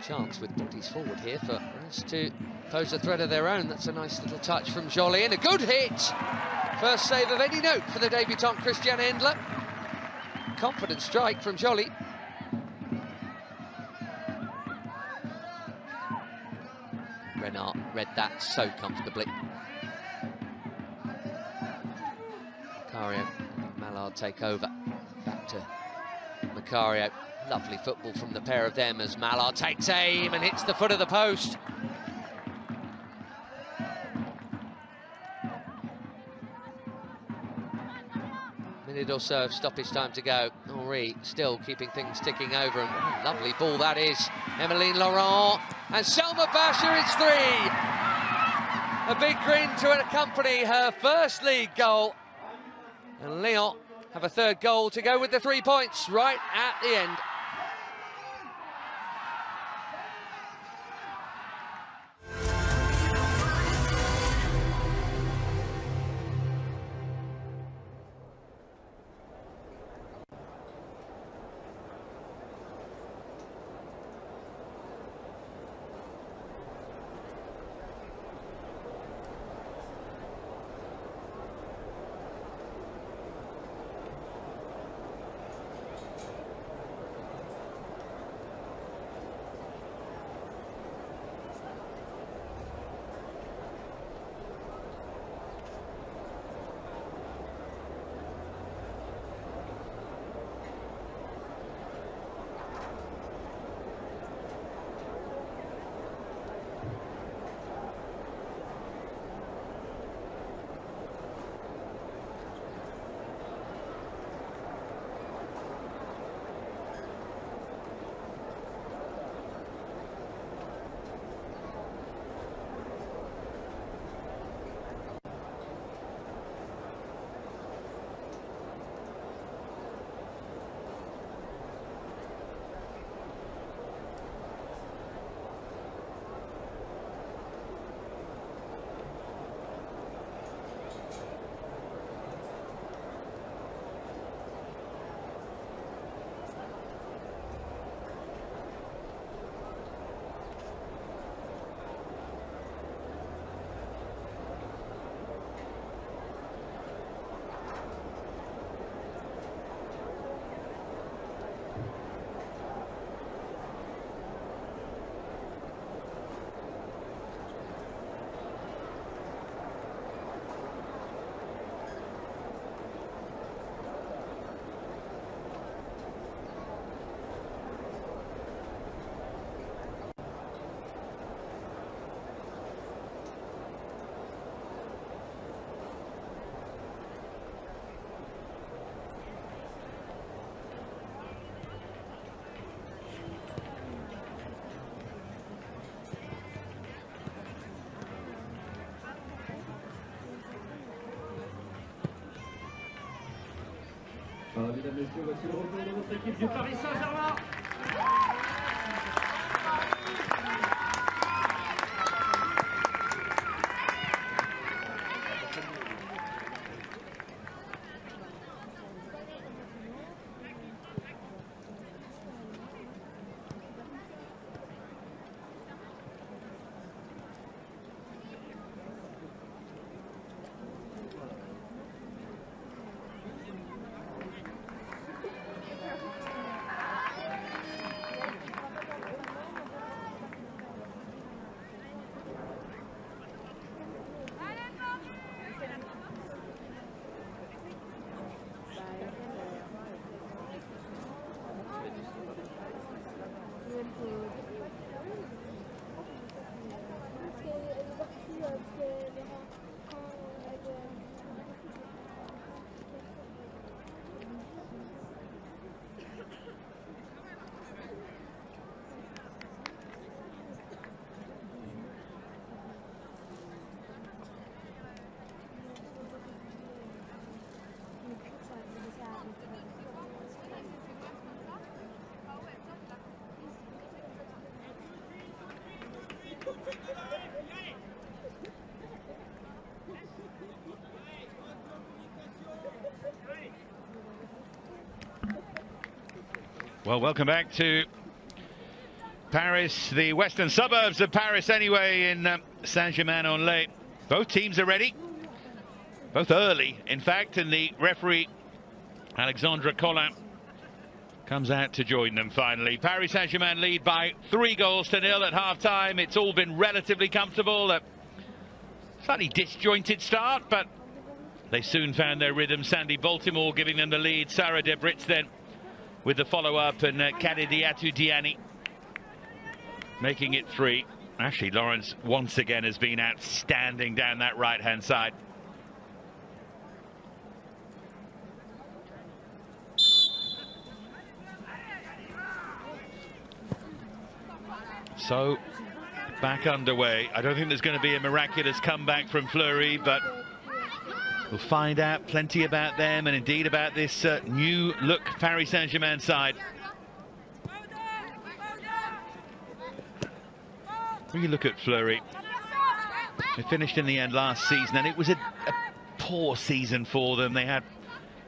Chance with bodies forward here for us to pose a threat of their own. That's a nice little touch from Joly, and a good hit. First save of any note for the debutant Christiane Endler. Confident strike from Joly. Renard read that so comfortably. Macario and Mallard take over. Back to Macario. Lovely football from the pair of them as Mallard takes aim and hits the foot of the post. Minute or so of stoppage time to go. Henri still keeping things ticking over, and what a lovely ball that is. Emmeline Laurent and Selma Basher, it's 3. A big grin to accompany her first league goal. And Lyon have a third goal to go with the 3 points right at the end. Mesdames, Messieurs, voici le retour de notre équipe du Paris Saint-Germain. Well, welcome back to Paris, the western suburbs of Paris anyway, in Saint-Germain-en-Laye. Both teams are ready, both early, in fact, and the referee, Alexandre Collin, comes out to join them finally. Paris Saint-Germain lead by 3-0 at half-time. It's all been relatively comfortable. A slightly disjointed start, but they soon found their rhythm. Sandy Baltimore giving them the lead. Sarah Debritz then with the follow-up, and Kadidiatou Diani making it 3. Ashley Lawrence once again has been outstanding down that right-hand side. So, back underway. I don't think there's going to be a miraculous comeback from Fleury, but we'll find out plenty about them and indeed about this new look Paris Saint-Germain side. When you look at Fleury, they finished in the end last season, and it was a poor season for them. They had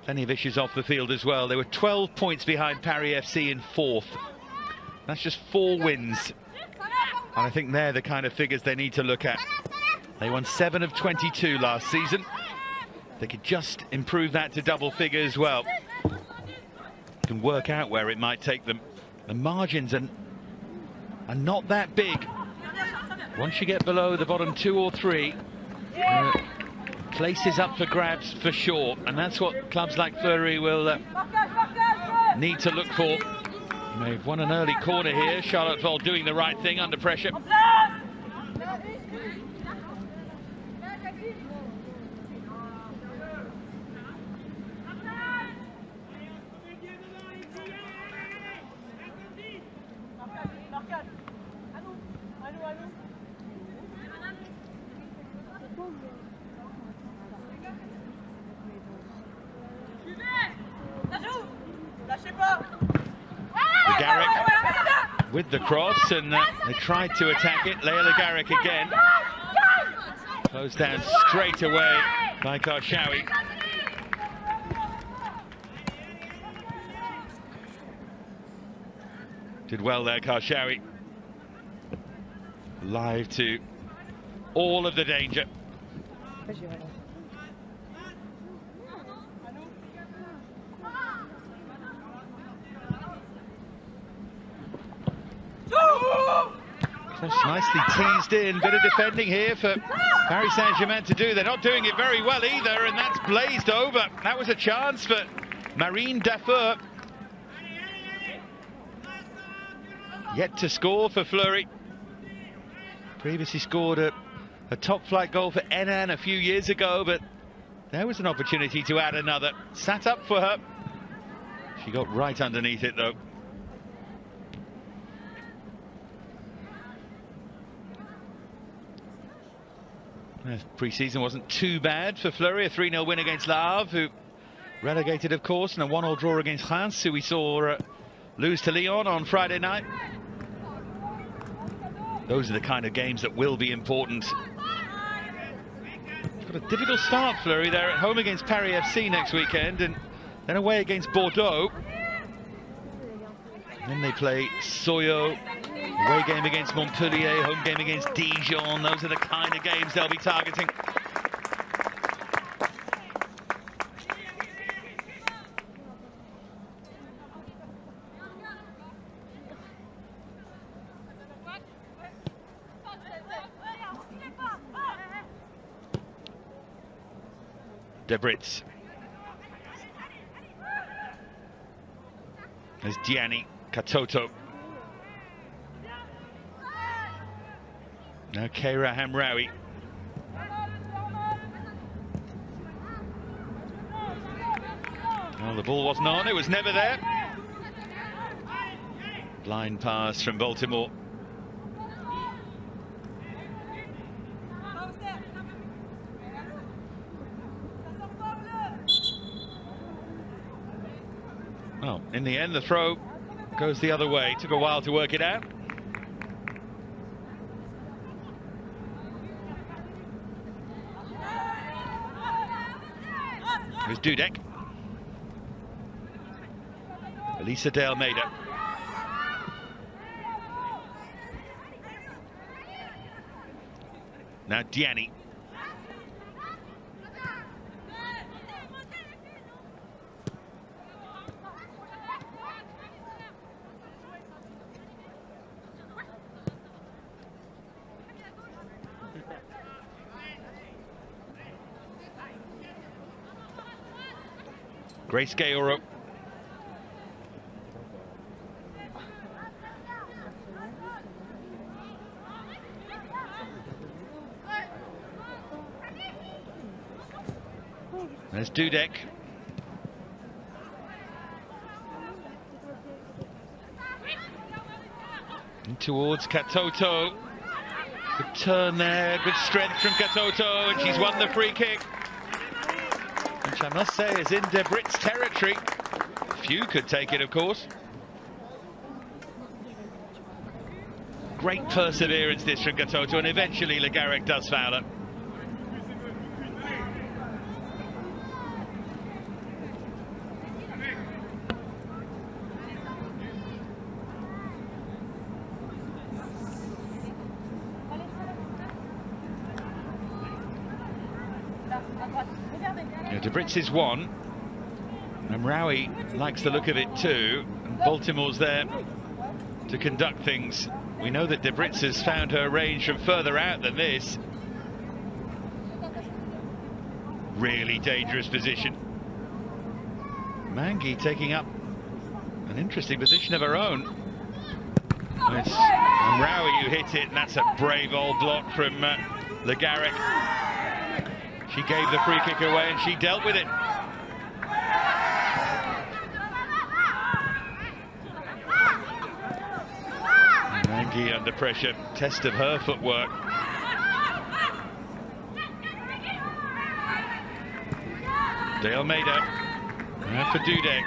plenty of issues off the field as well. They were 12 points behind Paris FC in 4th. That's just 4 wins. And I think they're the kind of figures they need to look at. They won 7 of 22 last season. They could just improve that to double figures. Well, can work out where it might take them. The margins are not that big. Once you get below the bottom 2 or 3, place is up for grabs for sure, and that's what clubs like Fleury will need to look for. They've won an early corner here. Charlotte Vold doing the right thing under pressure. With the cross, and they tried to attack it. Leila Garrick again. Closed down straight away by Karshawi. Did well there, Karshawi. Live to all of the danger. Just nicely teased in. Bit of defending here for Paris Saint-Germain to do. They're not doing it very well either, and that's blazed over. That was a chance for Marine Dafoe. Yet to score for Fleury. Previously scored a top-flight goal for Enan a few years ago, but there was an opportunity to add another. Sat up for her. She got right underneath it, though. Pre-season wasn't too bad for Fleury. A 3-0 win against Le Havre, who relegated, of course, and a 1-1 draw against Reims, who we saw lose to Lyon on Friday night. Those are the kind of games that will be important. Got a difficult start, Fleury. They're at home against Paris FC next weekend, and then away against Bordeaux. And then they play Soyo. Away game against Montpellier, home game against Dijon. Those are the kind of games they'll be targeting. Debritz. There's Diani, Katoto. Now Keira Hamraoui. Well, the ball wasn't on, it was never there. Blind pass from Baltimore. Well, in the end, the throw goes the other way. Took a while to work it out. Here's Dudek. Elisa de Almeida. Now Diani. Grace Gaoro. There's Dudek. And towards Katoto. Good turn there, good strength from Katoto, and she's won the free kick. Which I must say is in De Brit's territory. Few could take it, of course. Great perseverance this from Katoto, and eventually Le Garec does foul her. De Brit's is one, and Mraoui likes the look of it too, and Baltimore's there to conduct things. We know that De Brit's has found her range from further out than this. Really dangerous position. Mangi taking up an interesting position of her own. It's Mraoui who hit it, and that's a brave old block from Le Garec. She gave the free kick away and she dealt with it. Mangi under pressure, test of her footwork. De Almeida, and for Dudek.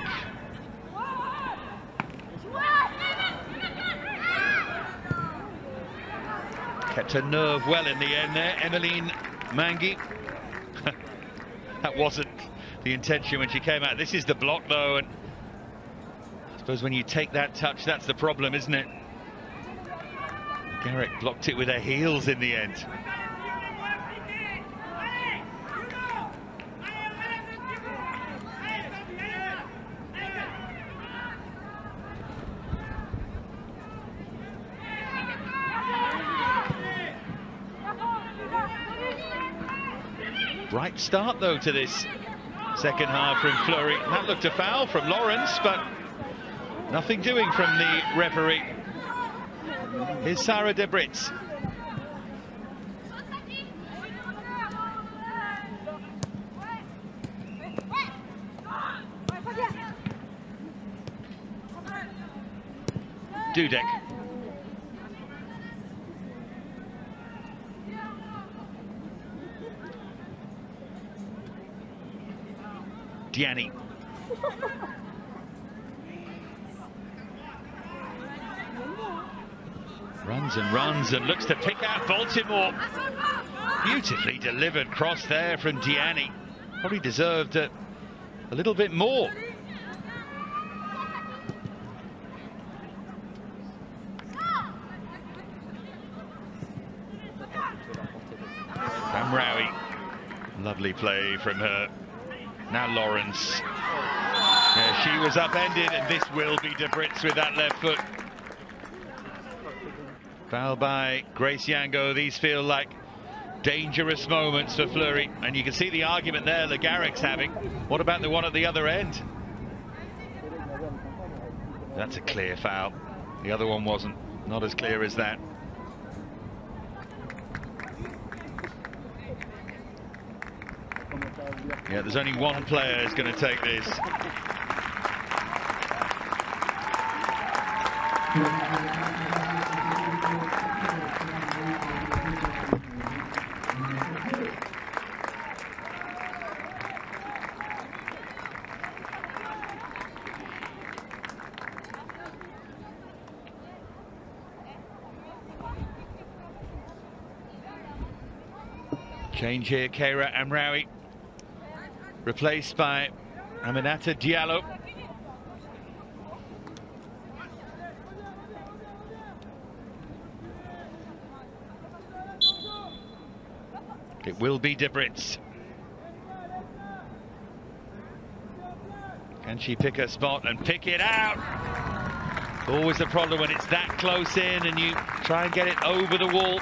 Kept her nerve well in the end there, Emmeline Mangi. That wasn't the intention when she came out. This is the block though, and I suppose when you take that touch, that's the problem, isn't it? Garec blocked it with her heels in the end. Bright start though to this second half from Fleury. That looked a foul from Lawrence, but nothing doing from the referee. Here's Sarah De Brit's. Dudek. Diani. Runs and looks to pick out Baltimore. Beautifully delivered cross there from Diani. Probably deserved a little bit more. Mraoui. Lovely play from her. Now Lawrence. Yeah, she was upended, and this will be De Brit's with that left foot. Foul by Grace Yango. These feel like dangerous moments for Fleury, and you can see the argument there Le Garec's having. What about the one at the other end? That's a clear foul. The other one wasn't. Not as clear as that. Yeah, there's only one player who's going to take this. Change here, Keira Mraoui. Replaced by Aminata Diallo. It will be De Brits. Can she pick her spot and pick it out? Always the problem when it's that close in and you try and get it over the wall.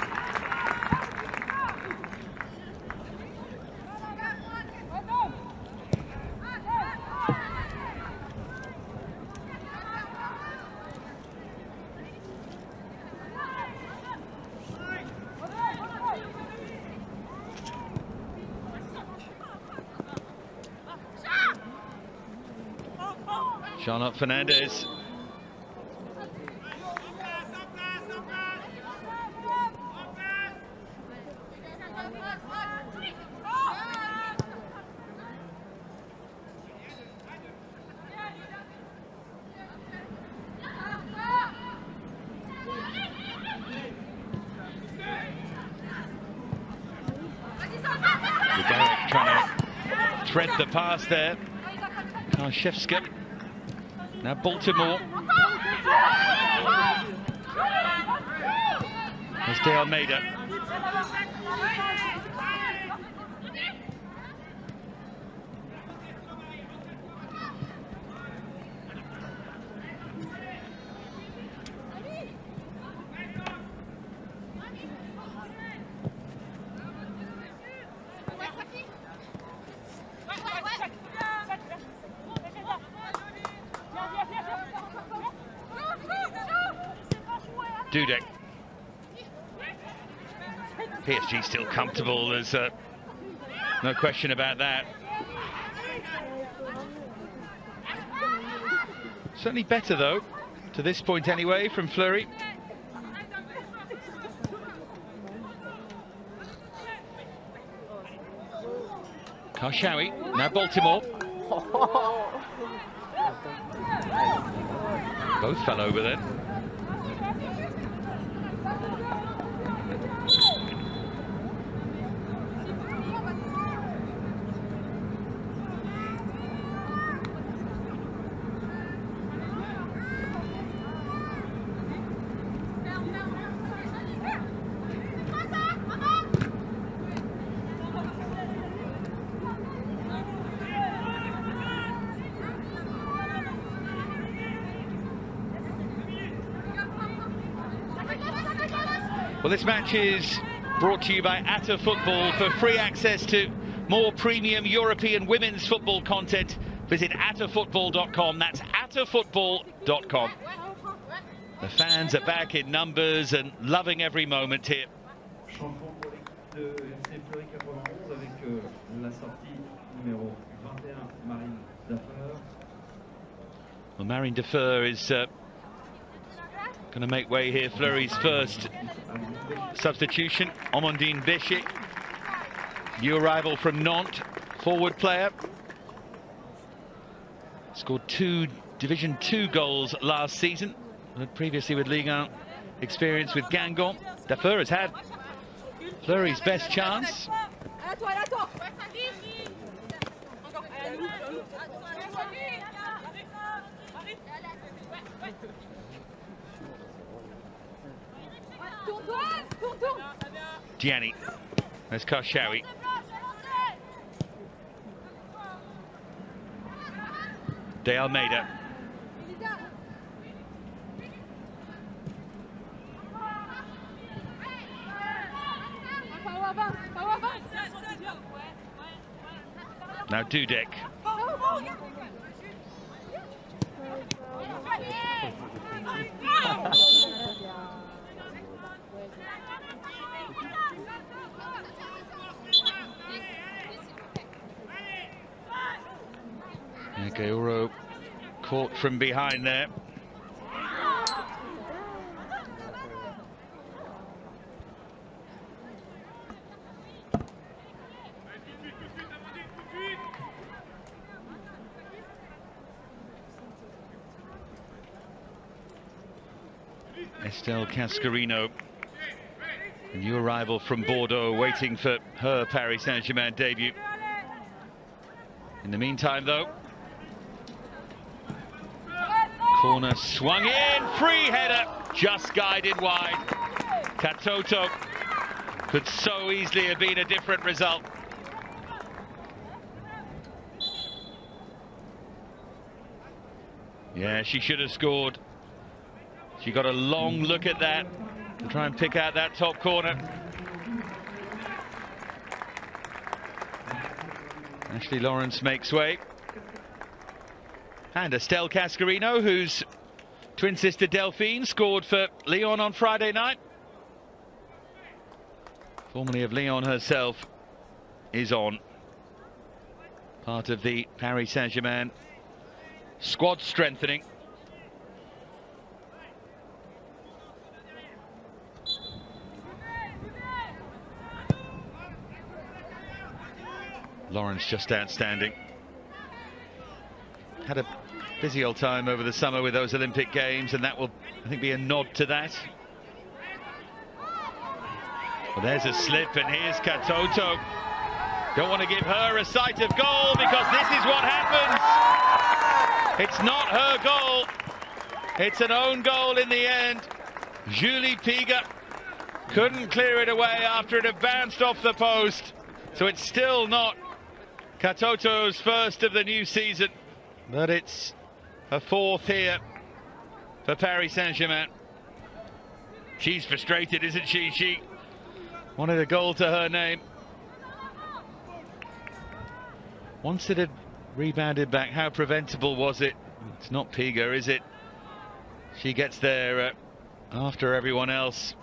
Charlotte Fernandez. Trying to thread the pass there. Karszewska. Now Baltimore. There's De Almeida. Dudek. PSG still comfortable, there's no question about that. Certainly better though, to this point anyway, from Fleury. Karshawi, now Baltimore. Both fell over then. Well, this match is brought to you by Atta Football. For free access to more premium European women's football content, visit attafootball.com. That's attafootball.com. The fans are back in numbers and loving every moment here. Well, Marine Defer is going to make way here. Fleury's first substitution. Amandine Béchet, new arrival from Nantes, forward player. Scored 2 Division 2 goals last season. Previously with Ligue 1 experience with Guingamp. Defer has had Fleury's best chance. Gianni, there's Karshawi. De Almeida. Now Dudek. Gauro caught from behind there. Estelle Cascarino, a new arrival from Bordeaux, waiting for her Paris Saint-Germain debut. In the meantime, though, corner swung in, free header, just guided wide. Katoto Could so easily have been a different result. Yeah, she should have scored. She got a long look at that to try and pick out that top corner. Ashley Lawrence makes way. And Estelle Cascarino, whose twin sister Delphine scored for Lyon on Friday night. Formerly of Lyon herself, is on. Part of the Paris Saint-Germain squad strengthening. Lawrence just outstanding. Had a busy old time over the summer with those Olympic Games, and that will, I think, be a nod to that. Well, there's a slip, and here's Katoto. Don't want to give her a sight of goal, because this is what happens. It's not her goal. It's an own goal in the end. Julie Piga couldn't clear it away after it had bounced off the post. So it's still not Katoto's first of the new season, but it's her fourth here for Paris Saint-Germain. She's frustrated, isn't she? She wanted a goal to her name. Once it had rebounded back, how preventable was it? It's not Piga, is it? She gets there after everyone else.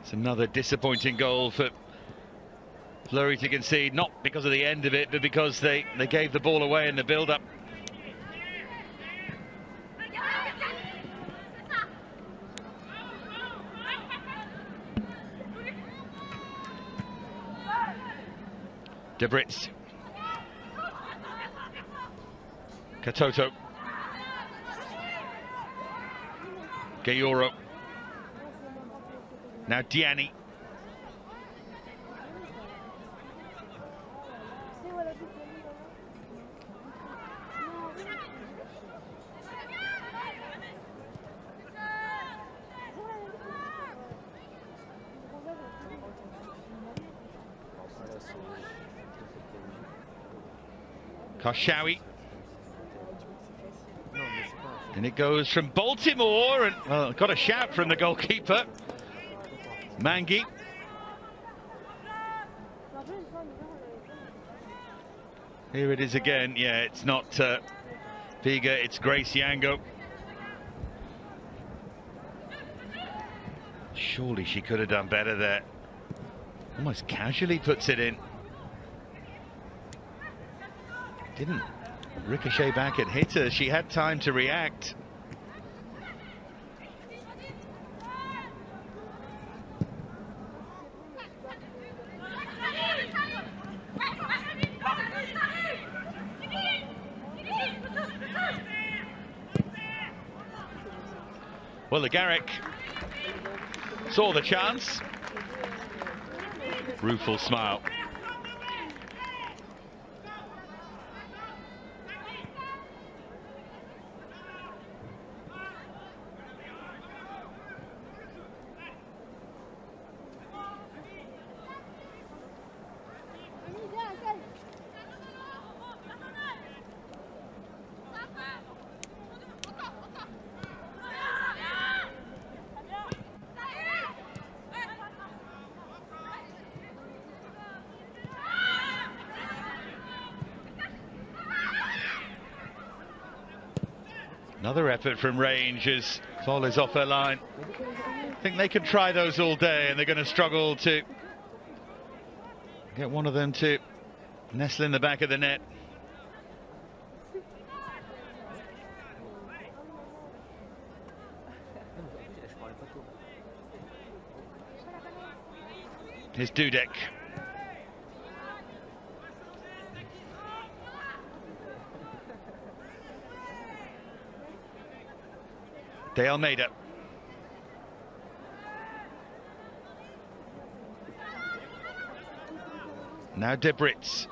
It's another disappointing goal for Fleury to concede, not because of the end of it, but because they gave the ball away in the build-up. De Brits. Katoto. Gayoro. Now Diani. Karshawi. And it goes from Baltimore, and well, got a shout from the goalkeeper. Mangi. Here it is again. Yeah, it's not Piga, it's Grace Yango. Surely she could have done better there. Almost casually puts it in. Didn't ricochet back and hit her. She had time to react. Well, the Garrick saw the chance. Rueful smile. Another effort from range as Vol is off her line. I think they could try those all day, and they're going to struggle to get one of them to nestle in the back of the net. Here's Dudek. De Almeida. Now De Brits.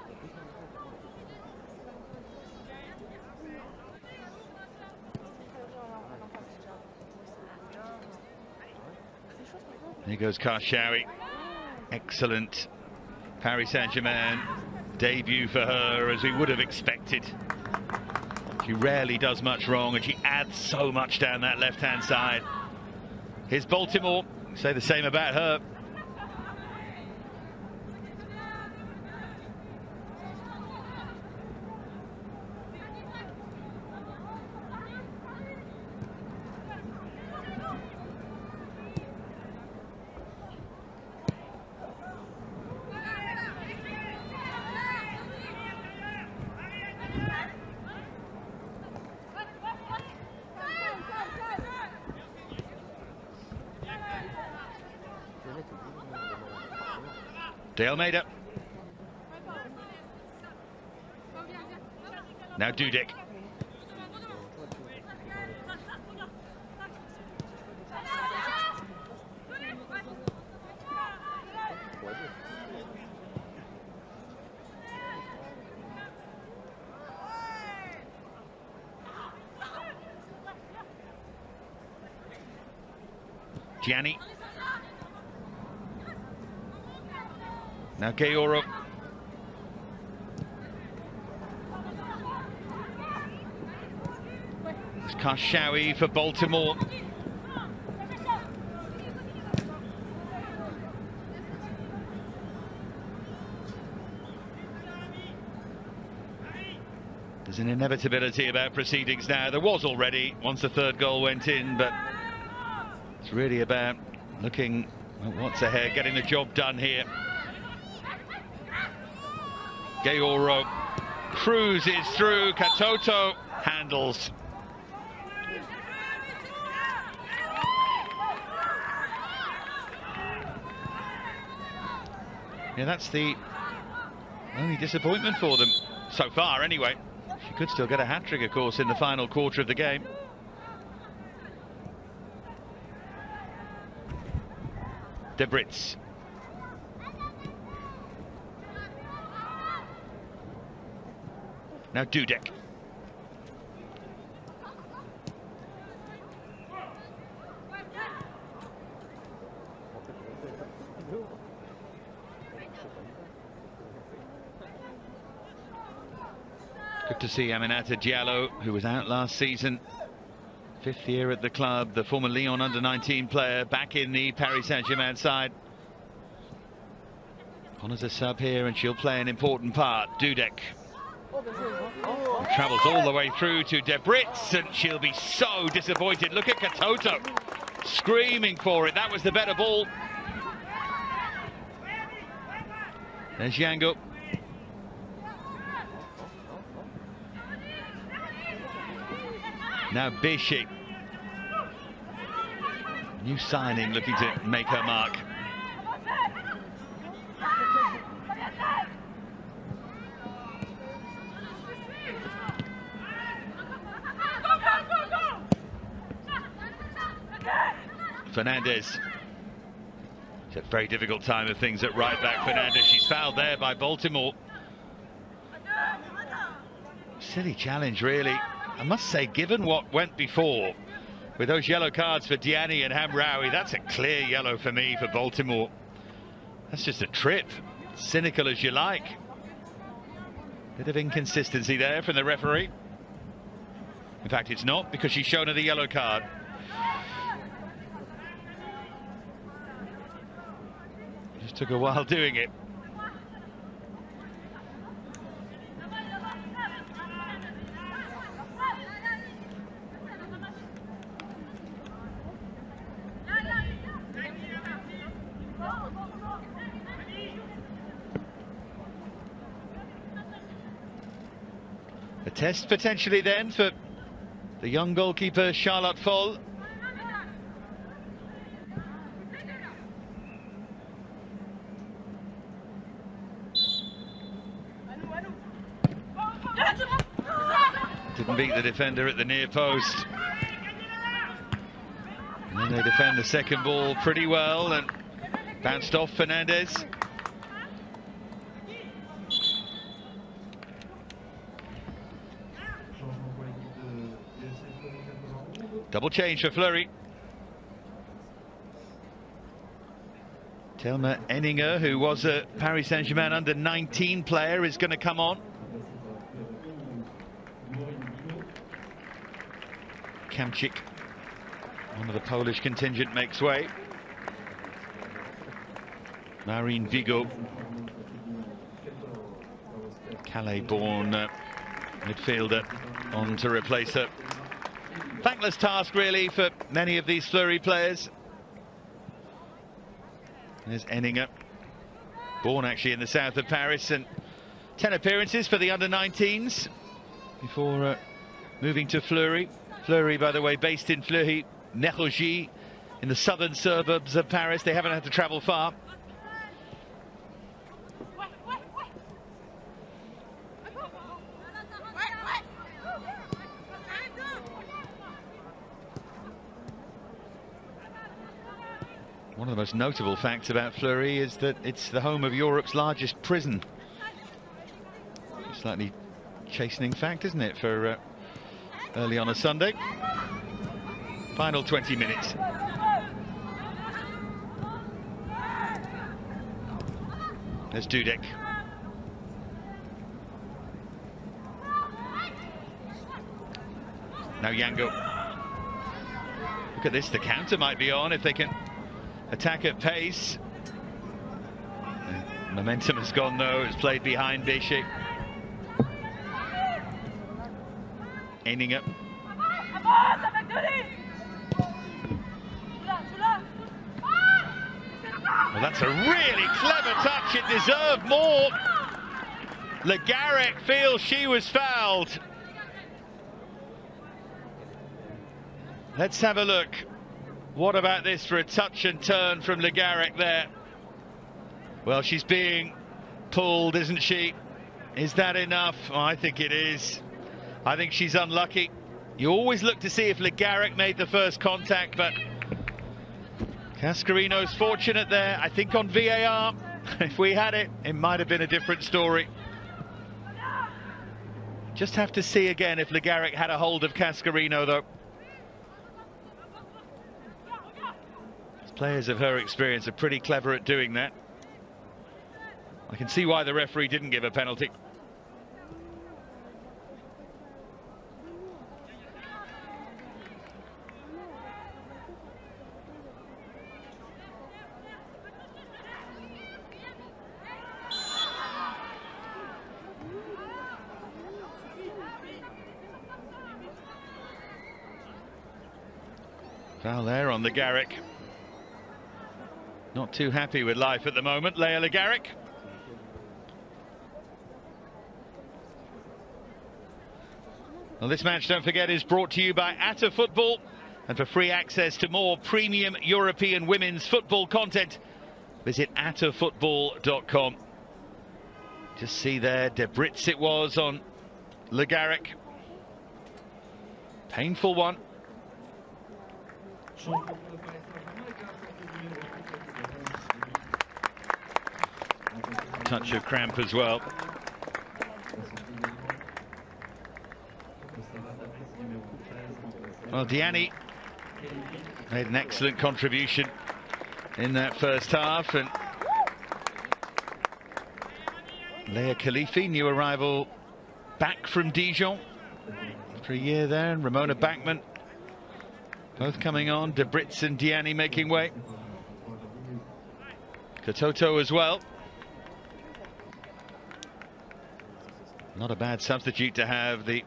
Here goes Karshawi. Excellent Paris Saint-Germain debut for her, as we would have expected. She rarely does much wrong, and she adds so much down that left-hand side. Here's Baltimore. Say the same about her. De Almeida. Now Dudek. Gianni. Now Gayoro. It's Karshawi for Baltimore. There's an inevitability about proceedings now. There was already once the third goal went in, but it's really about looking at what's ahead, getting the job done here. Gayoro cruises through. Katoto handles. Yeah, that's the only disappointment for them so far anyway. She could still get a hat-trick, of course, in the final quarter of the game. De Brits. Now Dudek. Good to see Aminata Diallo, who was out last season. 5th year at the club, the former Lyon under-19 player, back in the Paris Saint-Germain side. On as a sub here, and she'll play an important part. Dudek. Travels all the way through to De Brits, and she'll be so disappointed. Look at Katoto screaming for it. That was the better ball. There's Yango. Now Bishi. New signing looking to make her mark. Fernandez. It's a very difficult time of things at right back. Fernandez, she's fouled there by Baltimore. Silly challenge, really. I must say, given what went before, with those yellow cards for Diani and Hamraoui, that's a clear yellow for me for Baltimore. That's just a trip. Cynical as you like. Bit of inconsistency there from the referee. In fact, it's not, because she's shown her the yellow card. Just took a while doing it. A test potentially then for the young goalkeeper Charlotte Foll. Didn't beat the defender at the near post. And then they defend the second ball pretty well and bounced off Fernandez. Double change for Fleury. Thelma Enninger, who was a Paris Saint-Germain under-19 player, is going to come on. Kamczyk, one of the Polish contingent, makes way. Marine Vigo, Calais-born midfielder, on to replace her. Thankless task, really, for many of these Fleury players. There's Enninger, born actually in the south of Paris, and 10 appearances for the under-19s before moving to Fleury. Fleury, by the way, based in Fleury, Nérogis, in the southern suburbs of Paris. They haven't had to travel far. One of the most notable facts about Fleury is that it's the home of Europe's largest prison. Slightly chastening fact, isn't it, for early on a Sunday? Final 20 minutes. There's Dudek. Now Yango. Look at this, the counter might be on if they can attack at pace. Momentum has gone though, it's played behind Vichy. Enninger. Well, that's a really clever touch, it deserved more. Le Garrec feels she was fouled. Let's have a look. What about this for a touch and turn from Le Garrec there? Well, she's being pulled, isn't she? Is that enough? Oh, I think it is. I think she's unlucky. You always look to see if Le Garrec made the first contact, but Cascarino's fortunate there. I think on VAR, if we had it, it might have been a different story. Just have to see again if Le Garrec had a hold of Cascarino, though. Players of her experience are pretty clever at doing that. I can see why the referee didn't give a penalty. Foul there on the Garrec. Not too happy with life at the moment, Leah Le Garrec. Well, this match, don't forget, is brought to you by Atta Football. And for free access to more premium European women's football content, visit attafootball.com. Just see there, Debritz it was on Le Garrec. Painful one. Touch of cramp as well. Well, Diani made an excellent contribution in that first half, and Leah Khalifi, new arrival back from Dijon for a year there, and Ramona Bachmann both coming on. Debritz and Diani making way. Katoto as well. Not a bad substitute to have the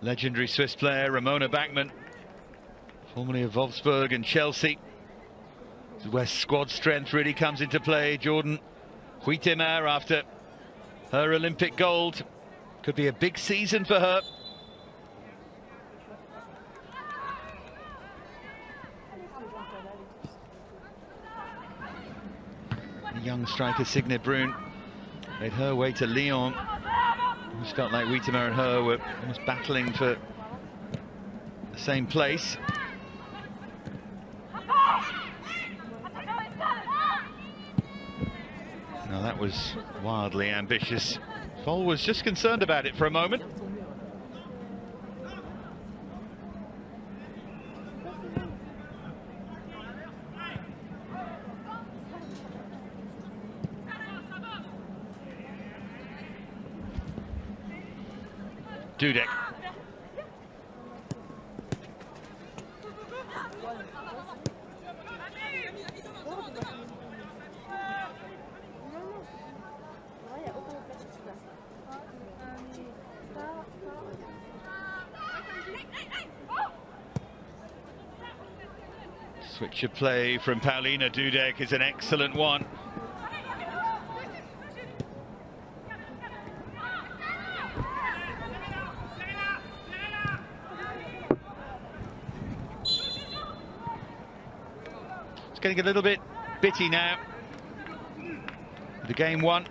legendary Swiss player Ramona Bachmann, formerly of Wolfsburg and Chelsea. This is where squad strength really comes into play. Jordan Huitema, after her Olympic gold, could be a big season for her. The young striker Signe Brun made her way to Lyon. It just felt like Huitema and her were almost battling for the same place. Now that was wildly ambitious. Foll was just concerned about it for a moment. Dudek. Switch of play from Paulina Dudek is an excellent one. It's getting a little bit bitty now. The game won.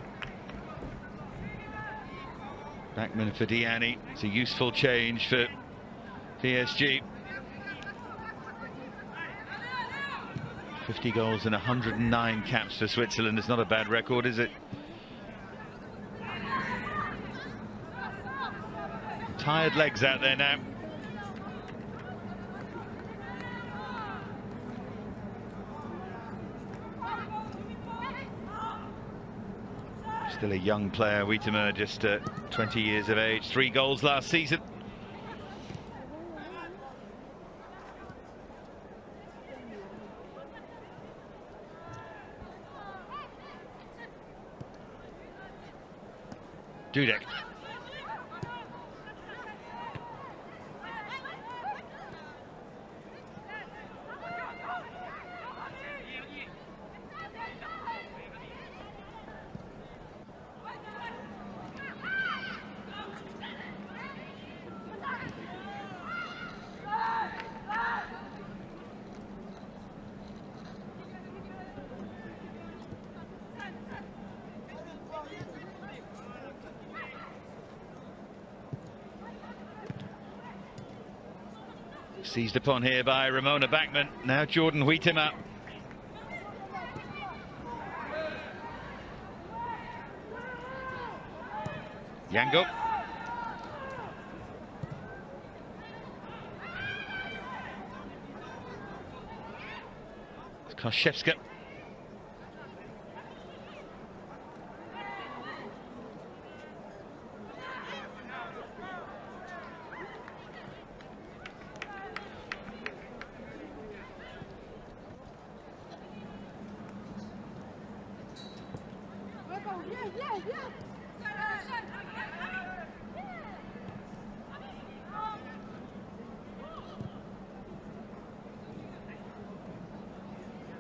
Backman for Diani. It's a useful change for PSG. 50 goals and 109 caps for Switzerland. It's not a bad record, is it? Tired legs out there now. Still a young player, Huitema, just 20 years of age. 3 goals last season. Dudek. Seized upon here by Ramona Backman. Now Jordan Huitema. Yango. Koszewska.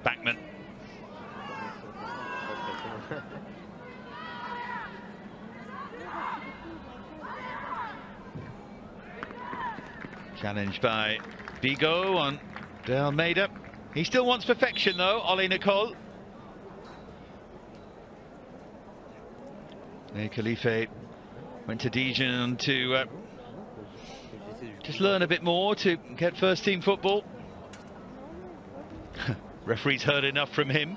Backman. Challenged by Bigot on De Almeida. He still wants perfection though, Ollie Nicole. Khalife went to Dijon to just learn a bit more to get first team football. Referee's heard enough from him.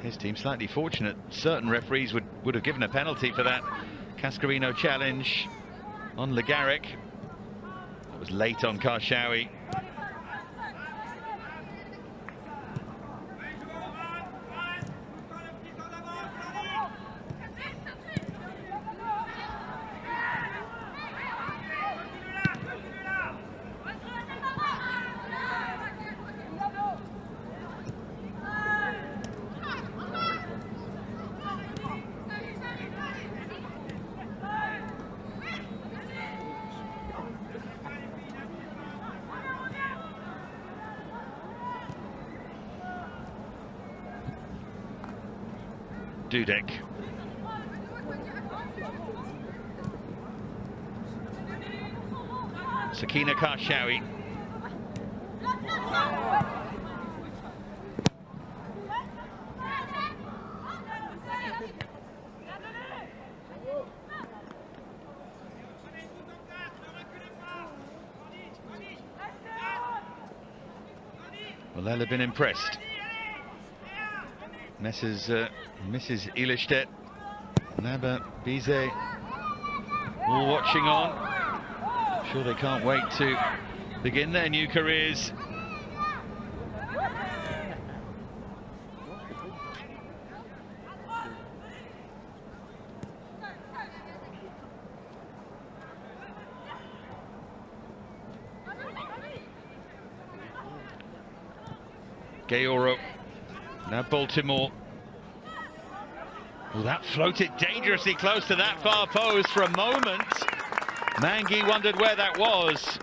His team slightly fortunate. Certain referees would have given a penalty for that Cascarino challenge on Legaric. It was late on Karshawi. Dudek. Sakina Karshawi. Well, they'll have been impressed. Mrs. Ilestedt, Naba, Bizet, all watching on. I'm sure they can't wait to begin their new careers. Gayoro, now Baltimore. Well, that floated dangerously close to that far post for a moment. Mangi wondered where that was.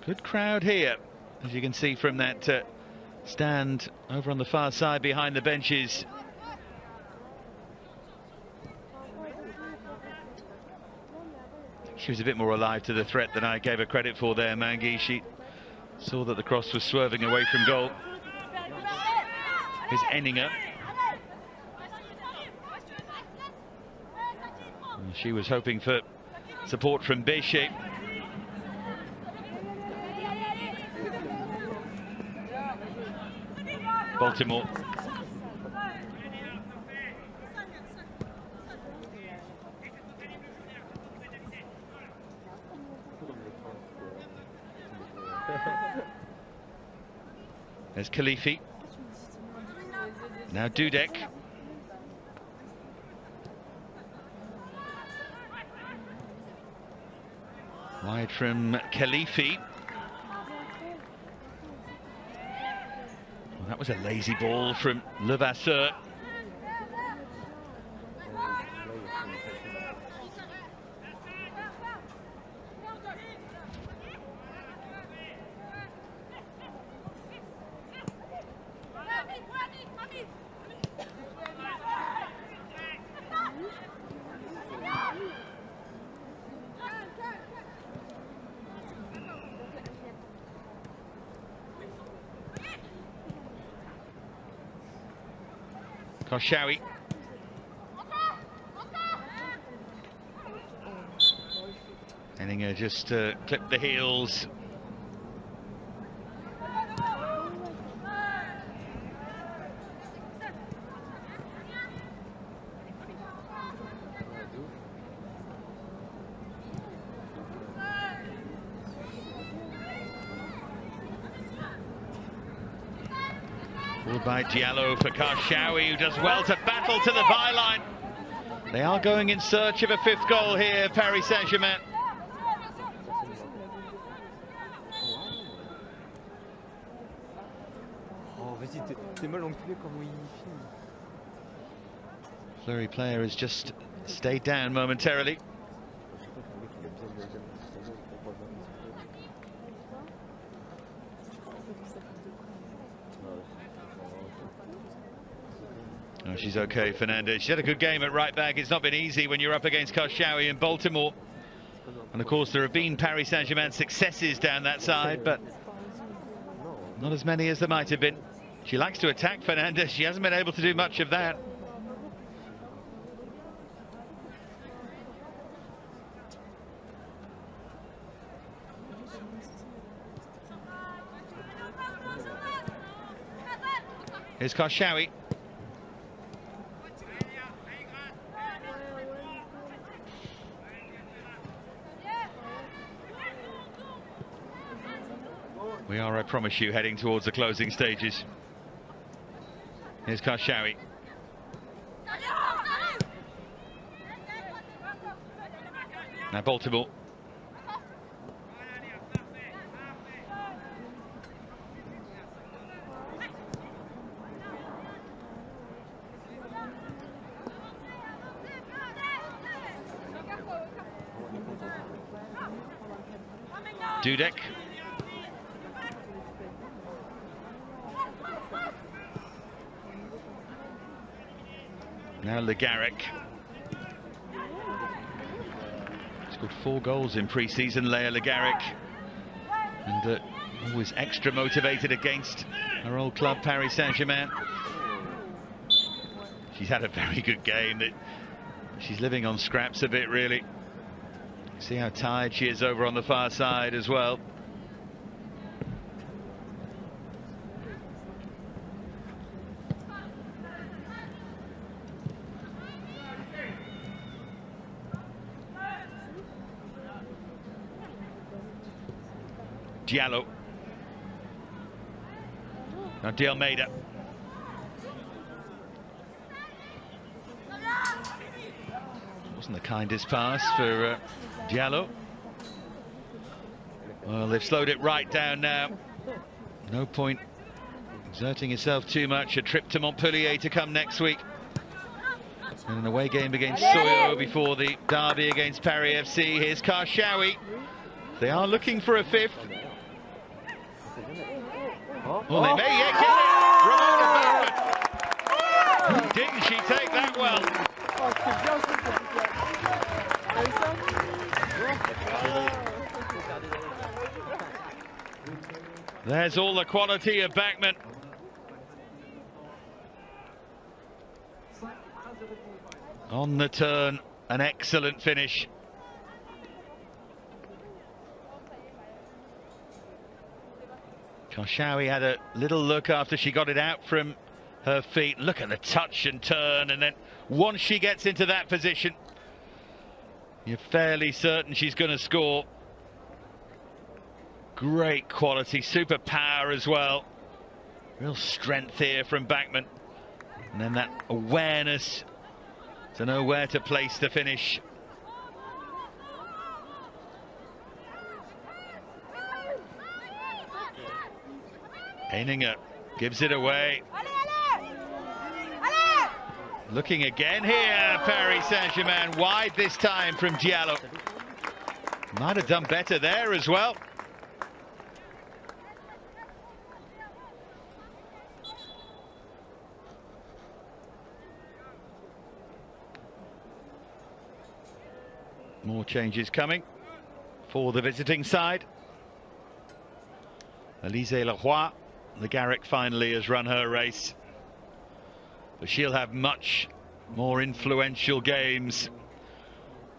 Good crowd here, as you can see from that stand over on the far side behind the benches. She was a bit more alive to the threat than I gave her credit for there, Mangi. She saw that the cross was swerving away from goal. Here's Enninger. And she was hoping for support from Bishi. Baltimore. There's Khalifi. Now Dudek. Wide from Khalifi. Well, that was a lazy ball from Levasseur. Koshawi. Enninger just clipped the heels. By Diallo for Koshawi, who does well to battle to the byline. They are going in search of a fifth goal here, Paris Saint-Germain. Fleury player has just stayed down momentarily. Oh, she's okay, Fernandez. She had a good game at right back. It's not been easy when you're up against Koshawi in Baltimore. And of course, there have been Paris Saint-Germain successes down that side, but not as many as there might have been. She likes to attack, Fernandez. She hasn't been able to do much of that. Here's Koshawi. We are, I promise you, heading towards the closing stages. Here's Koshawi. Now Baltimore. Dudek. Now Legaric. Scored 4 goals in pre-season, Leah Legaric. And always extra motivated against her old club, Paris Saint-Germain. She's had a very good game. She's living on scraps a bit, really. See how tired she is over on the far side as well. Diallo. Now De Almeida. Wasn't the kindest pass for Diallo. Well, they've slowed it right down now. No point exerting yourself too much. A trip to Montpellier to come next week. And an away game against Soyo before the derby against Paris FC. Here's Karshawi. They are looking for a fifth. Well, they may yet get it. Ramona Bachmann. Didn't she take that well? There's all the quality of Bachmann. On the turn, an excellent finish. Karshawi had a little look after she got it out from her feet. Look at the touch and turn, and then once she gets into that position, you're fairly certain she's going to score. Great quality, super power as well. Real strength here from Bachmann. And then that awareness to know where to place the finish. Heininger gives it away. Looking again here, Paris Saint-Germain wide this time from Diallo. Might have done better there as well. More changes coming for the visiting side. Elise Leroy, the Garrick finally has run her race. But she'll have much more influential games.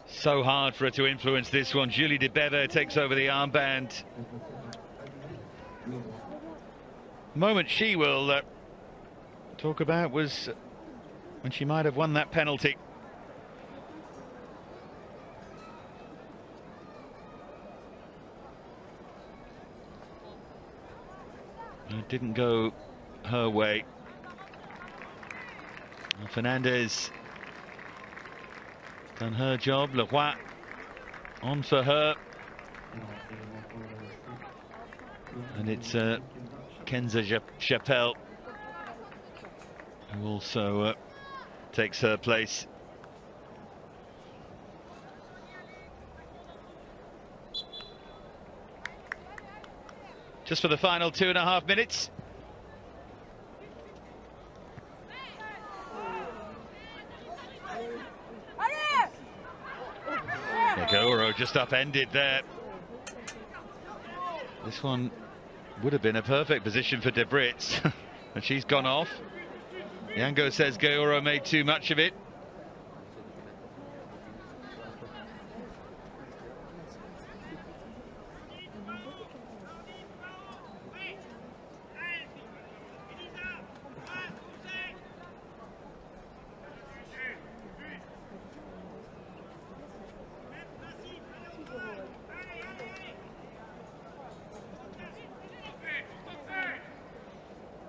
So hard for her to influence this one. Julie de Bever takes over the armband. The moment she will talk about was when she might have won that penalty. It didn't go her way. Fernandez done her job. Leroy on for her. And it's Kenza Chapelle who also takes her place. Just for the final 2.5 minutes. Goro just upended there. This one would have been a perfect position for De Brits, and she's gone off. Yango says Goro made too much of it.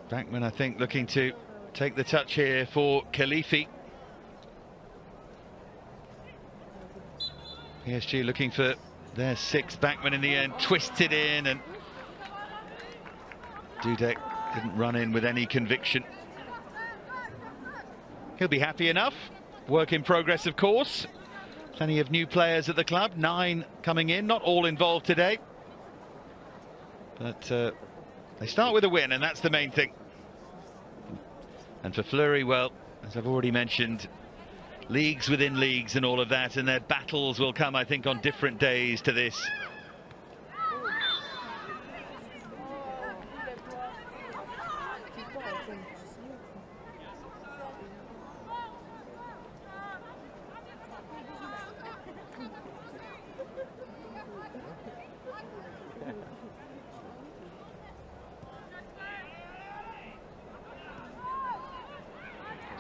Bachmann, I think, looking to take the touch here for Khalifi. PSG looking for their sixth. Bachmann in the end twisted in, and Dudek didn't run in with any conviction. He'll be happy enough. Work in progress, of course. Plenty of new players at the club, 9 coming in, not all involved today. But they start with a win, and that's the main thing. And for Fleury, well, as I've already mentioned, leagues within leagues and all of that, and their battles will come, I think, on different days to this.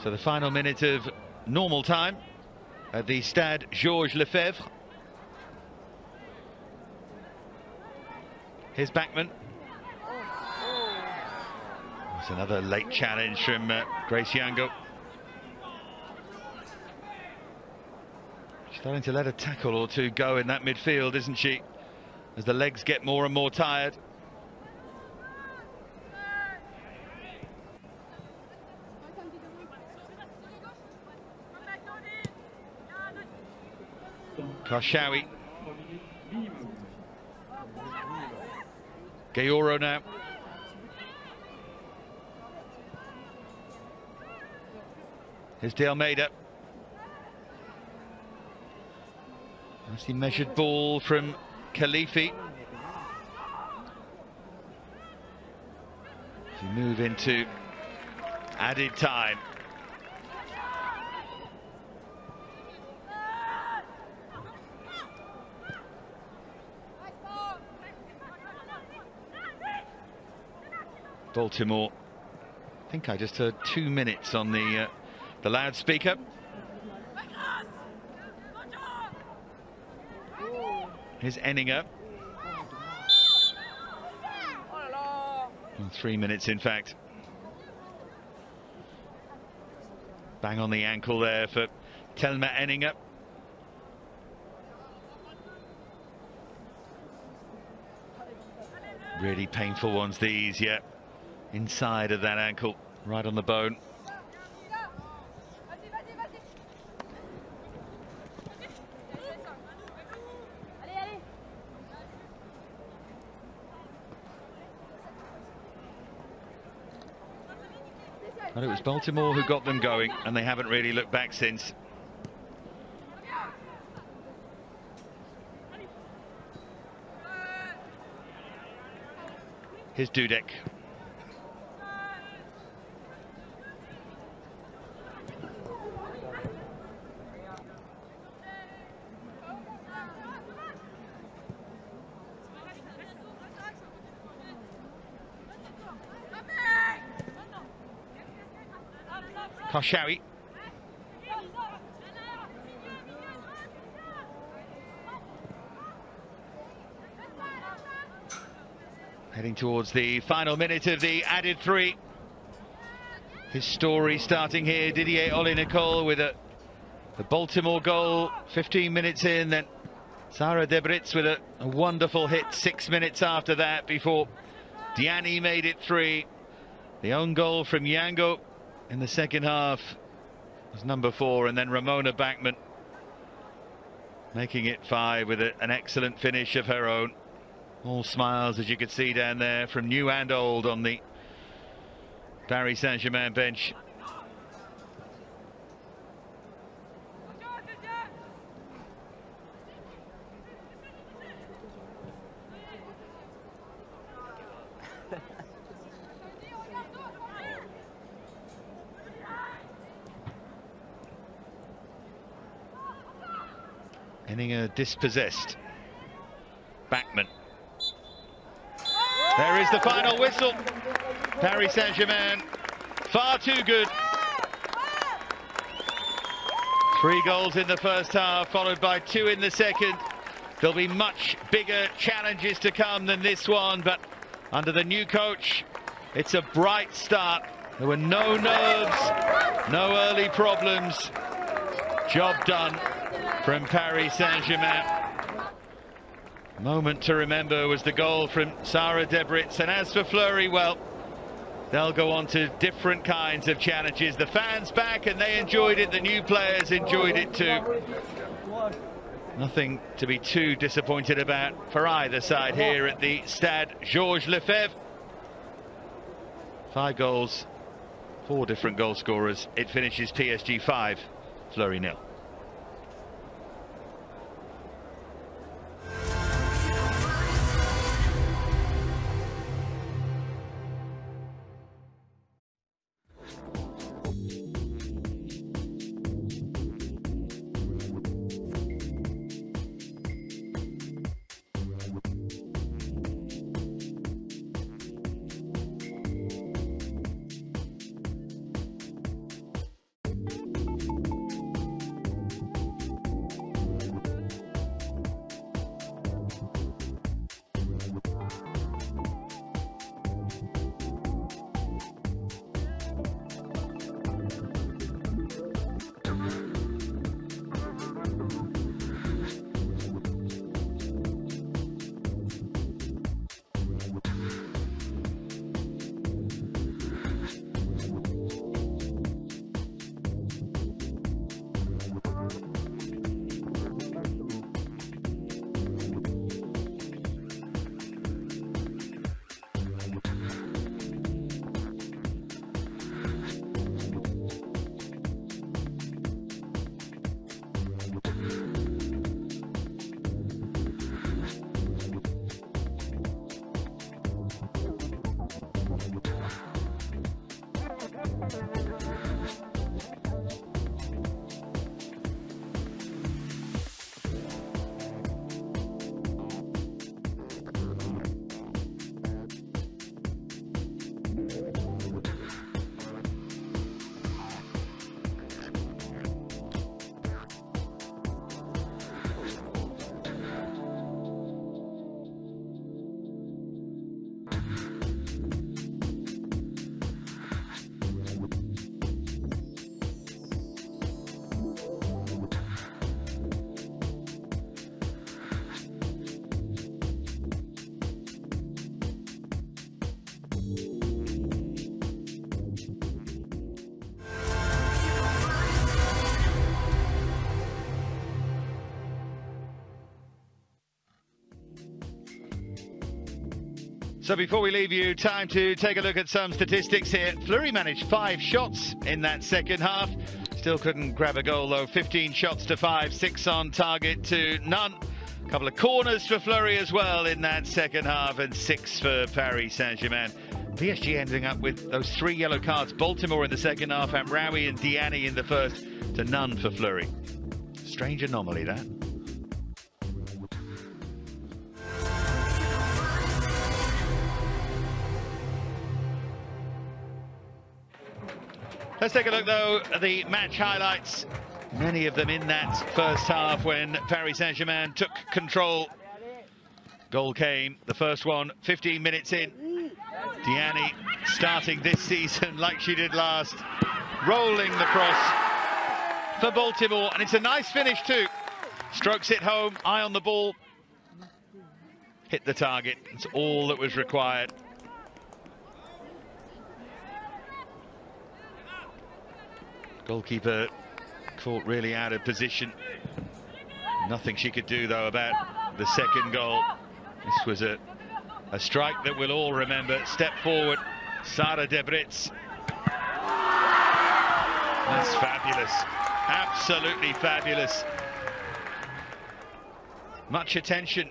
So the final minute of normal time at the Stade Georges Lefebvre. Here's Backman. It's another late challenge from Grace Yango. She's starting to let a tackle or two go in that midfield, isn't she? As the legs get more and more tired. Karshawi. Gayoro now. Here's De Almeida. Nicely measured ball from Khalifi. As we move into added time. Baltimore. I think I just heard 2 minutes on the loudspeaker. Here's Enninger. In 3 minutes, in fact. Bang on the ankle there for Telma Enninger. Really painful ones, these, yeah. Inside of that ankle, right on the bone. But it was Baltimore who got them going, and they haven't really looked back since. Here's Dudek. Karshawi. Heading towards the final minute of the added three. His story starting here, Didier Ole-Nicole with the Baltimore goal 15 minutes in, then Sarah Debritz with a wonderful hit 6 minutes after that before Diani made it 3. The own goal from Yango in the second half was number 4, and then Ramona Backman making it 5 with an excellent finish of her own. All smiles, as you could see down there, from new and old on the Paris Saint-Germain bench. Enninger dispossessed. Backman. There is the final whistle. Paris Saint-Germain, far too good. 3 goals in the first half, followed by 2 in the second. There'll be much bigger challenges to come than this one, but under the new coach, it's a bright start. There were no nerves, no early problems. Job done from Paris Saint-Germain. Moment to remember was the goal from Sarah Debritz, and as for Fleury, well, they'll go on to different kinds of challenges. The fans back and they enjoyed it, the new players enjoyed it too. Nothing to be too disappointed about for either side here at the Stade Georges Lefebvre. 5 goals, 4 different goal scorers. It finishes PSG 5, Fleury 0. So before we leave you, time to take a look at some statistics here. Fleury managed 5 shots in that second half. Still couldn't grab a goal though. 15 shots to 5, 6 on target to none. A couple of corners for Fleury as well in that second half, and 6 for Paris Saint-Germain. PSG ending up with those 3 yellow cards. Baltimore in the second half, Amraoui and Diani in the first, to none for Fleury. Strange anomaly, that. Let's take a look, though, at the match highlights. Many of them in that first half when Paris Saint-Germain took control. Goal came, the first one, 15 minutes in. Diani starting this season like she did last. Rolling the cross for Baltimore, and it's a nice finish too. Strokes it home, eye on the ball. Hit the target, it's all that was required. Goalkeeper caught really out of position. Nothing she could do, though, about the second goal. This was a strike that we'll all remember. Step forward, Sara Debritz. That's fabulous. Absolutely fabulous. Much attention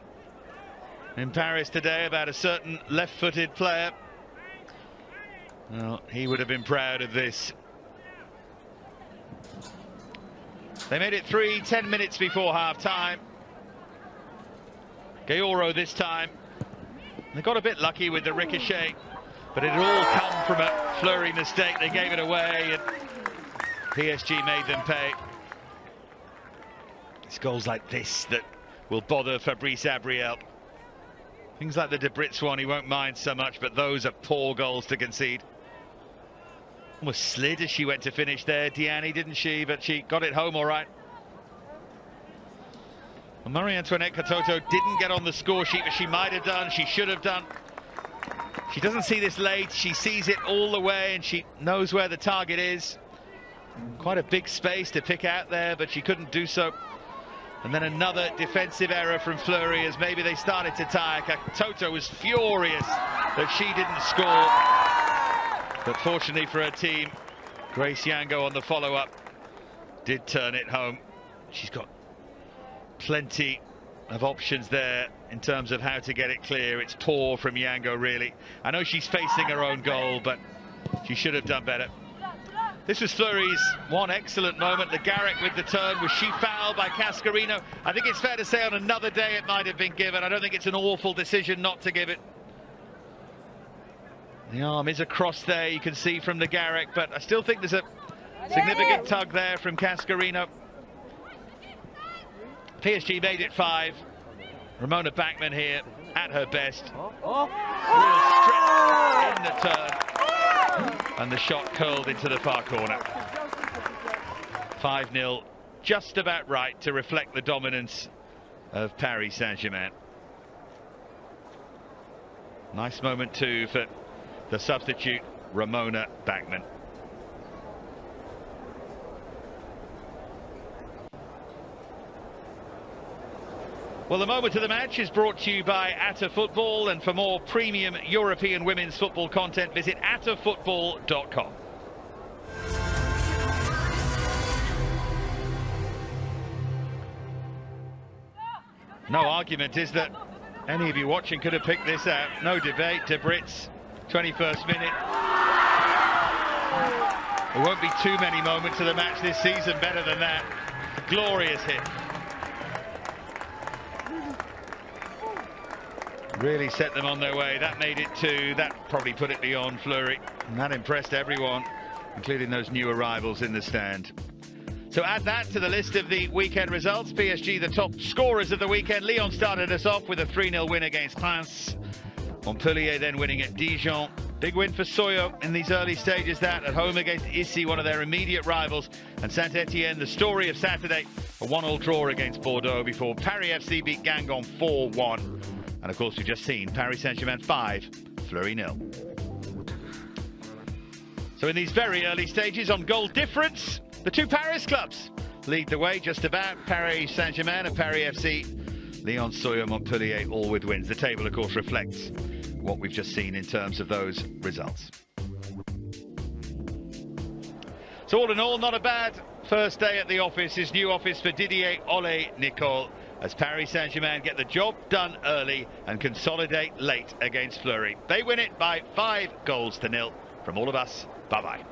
in Paris today about a certain left-footed player. Well, he would have been proud of this. They made it 10 minutes before half-time. Gayoro this time. They got a bit lucky with the ricochet, but it had all come from a Fleury mistake. They gave it away, and PSG made them pay. It's goals like this that will bother Fabrice Abriel. Things like the Debritz one he won't mind so much, but those are poor goals to concede. Almost slid as she went to finish there, Diani, didn't she? But she got it home all right. Well, Marie-Antoinette Katoto didn't get on the score sheet, but she might have done, she should have done. She doesn't see this late, she sees it all the way, and she knows where the target is. Quite a big space to pick out there, but she couldn't do so. And then another defensive error from Fleury as maybe they started to tire. Katoto was furious that she didn't score. But fortunately for her team, Grace Yango on the follow-up did turn it home. She's got plenty of options there in terms of how to get it clear. It's poor from Yango, really. I know she's facing her own goal, but she should have done better. This was Fleury's one excellent moment. The Garrick with the turn. Was she fouled by Cascarino? I think it's fair to say on another day it might have been given. I don't think it's an awful decision not to give it. The arm is across there, you can see from the Garrick, but I still think there's a significant tug there from Cascarino. PSG made it 5. Ramona Bachmann here at her best. Real strength in the turn. And the shot curled into the far corner. 5-0, just about right to reflect the dominance of Paris Saint-Germain. Nice moment too for the substitute, Ramona Bachmann. Well, the moment of the match is brought to you by Atta Football, and for more premium European women's football content, visit attafootball.com. No argument is that any of you watching could have picked this out. No debate. Debritz, 21st minute. There won't be too many moments of the match this season better than that. Glorious hit. Really set them on their way. That made it 2. That probably put it beyond Fleury. And that impressed everyone, including those new arrivals in the stand. So add that to the list of the weekend results. PSG, the top scorers of the weekend. Lyon started us off with a 3-0 win against Reims. Montpellier then winning at Dijon. Big win for Soyo in these early stages, that at home against Issy, one of their immediate rivals. And Saint-Etienne, the story of Saturday, a 1-1 draw against Bordeaux before Paris FC beat Guingamp 4-1. And of course, we've just seen Paris Saint-Germain 5, Fleury 0. So in these very early stages on goal difference, the two Paris clubs lead the way just about. Paris Saint-Germain and Paris FC. Lyon, Soyo, Montpellier all with wins. The table, of course, reflects what we've just seen in terms of those results. So all in all, not a bad first day at the office. His new office for Didier Ole-Nicole, as Paris Saint-Germain get the job done early and consolidate late against Fleury. They win it by 5 goals to 0. From all of us, bye-bye.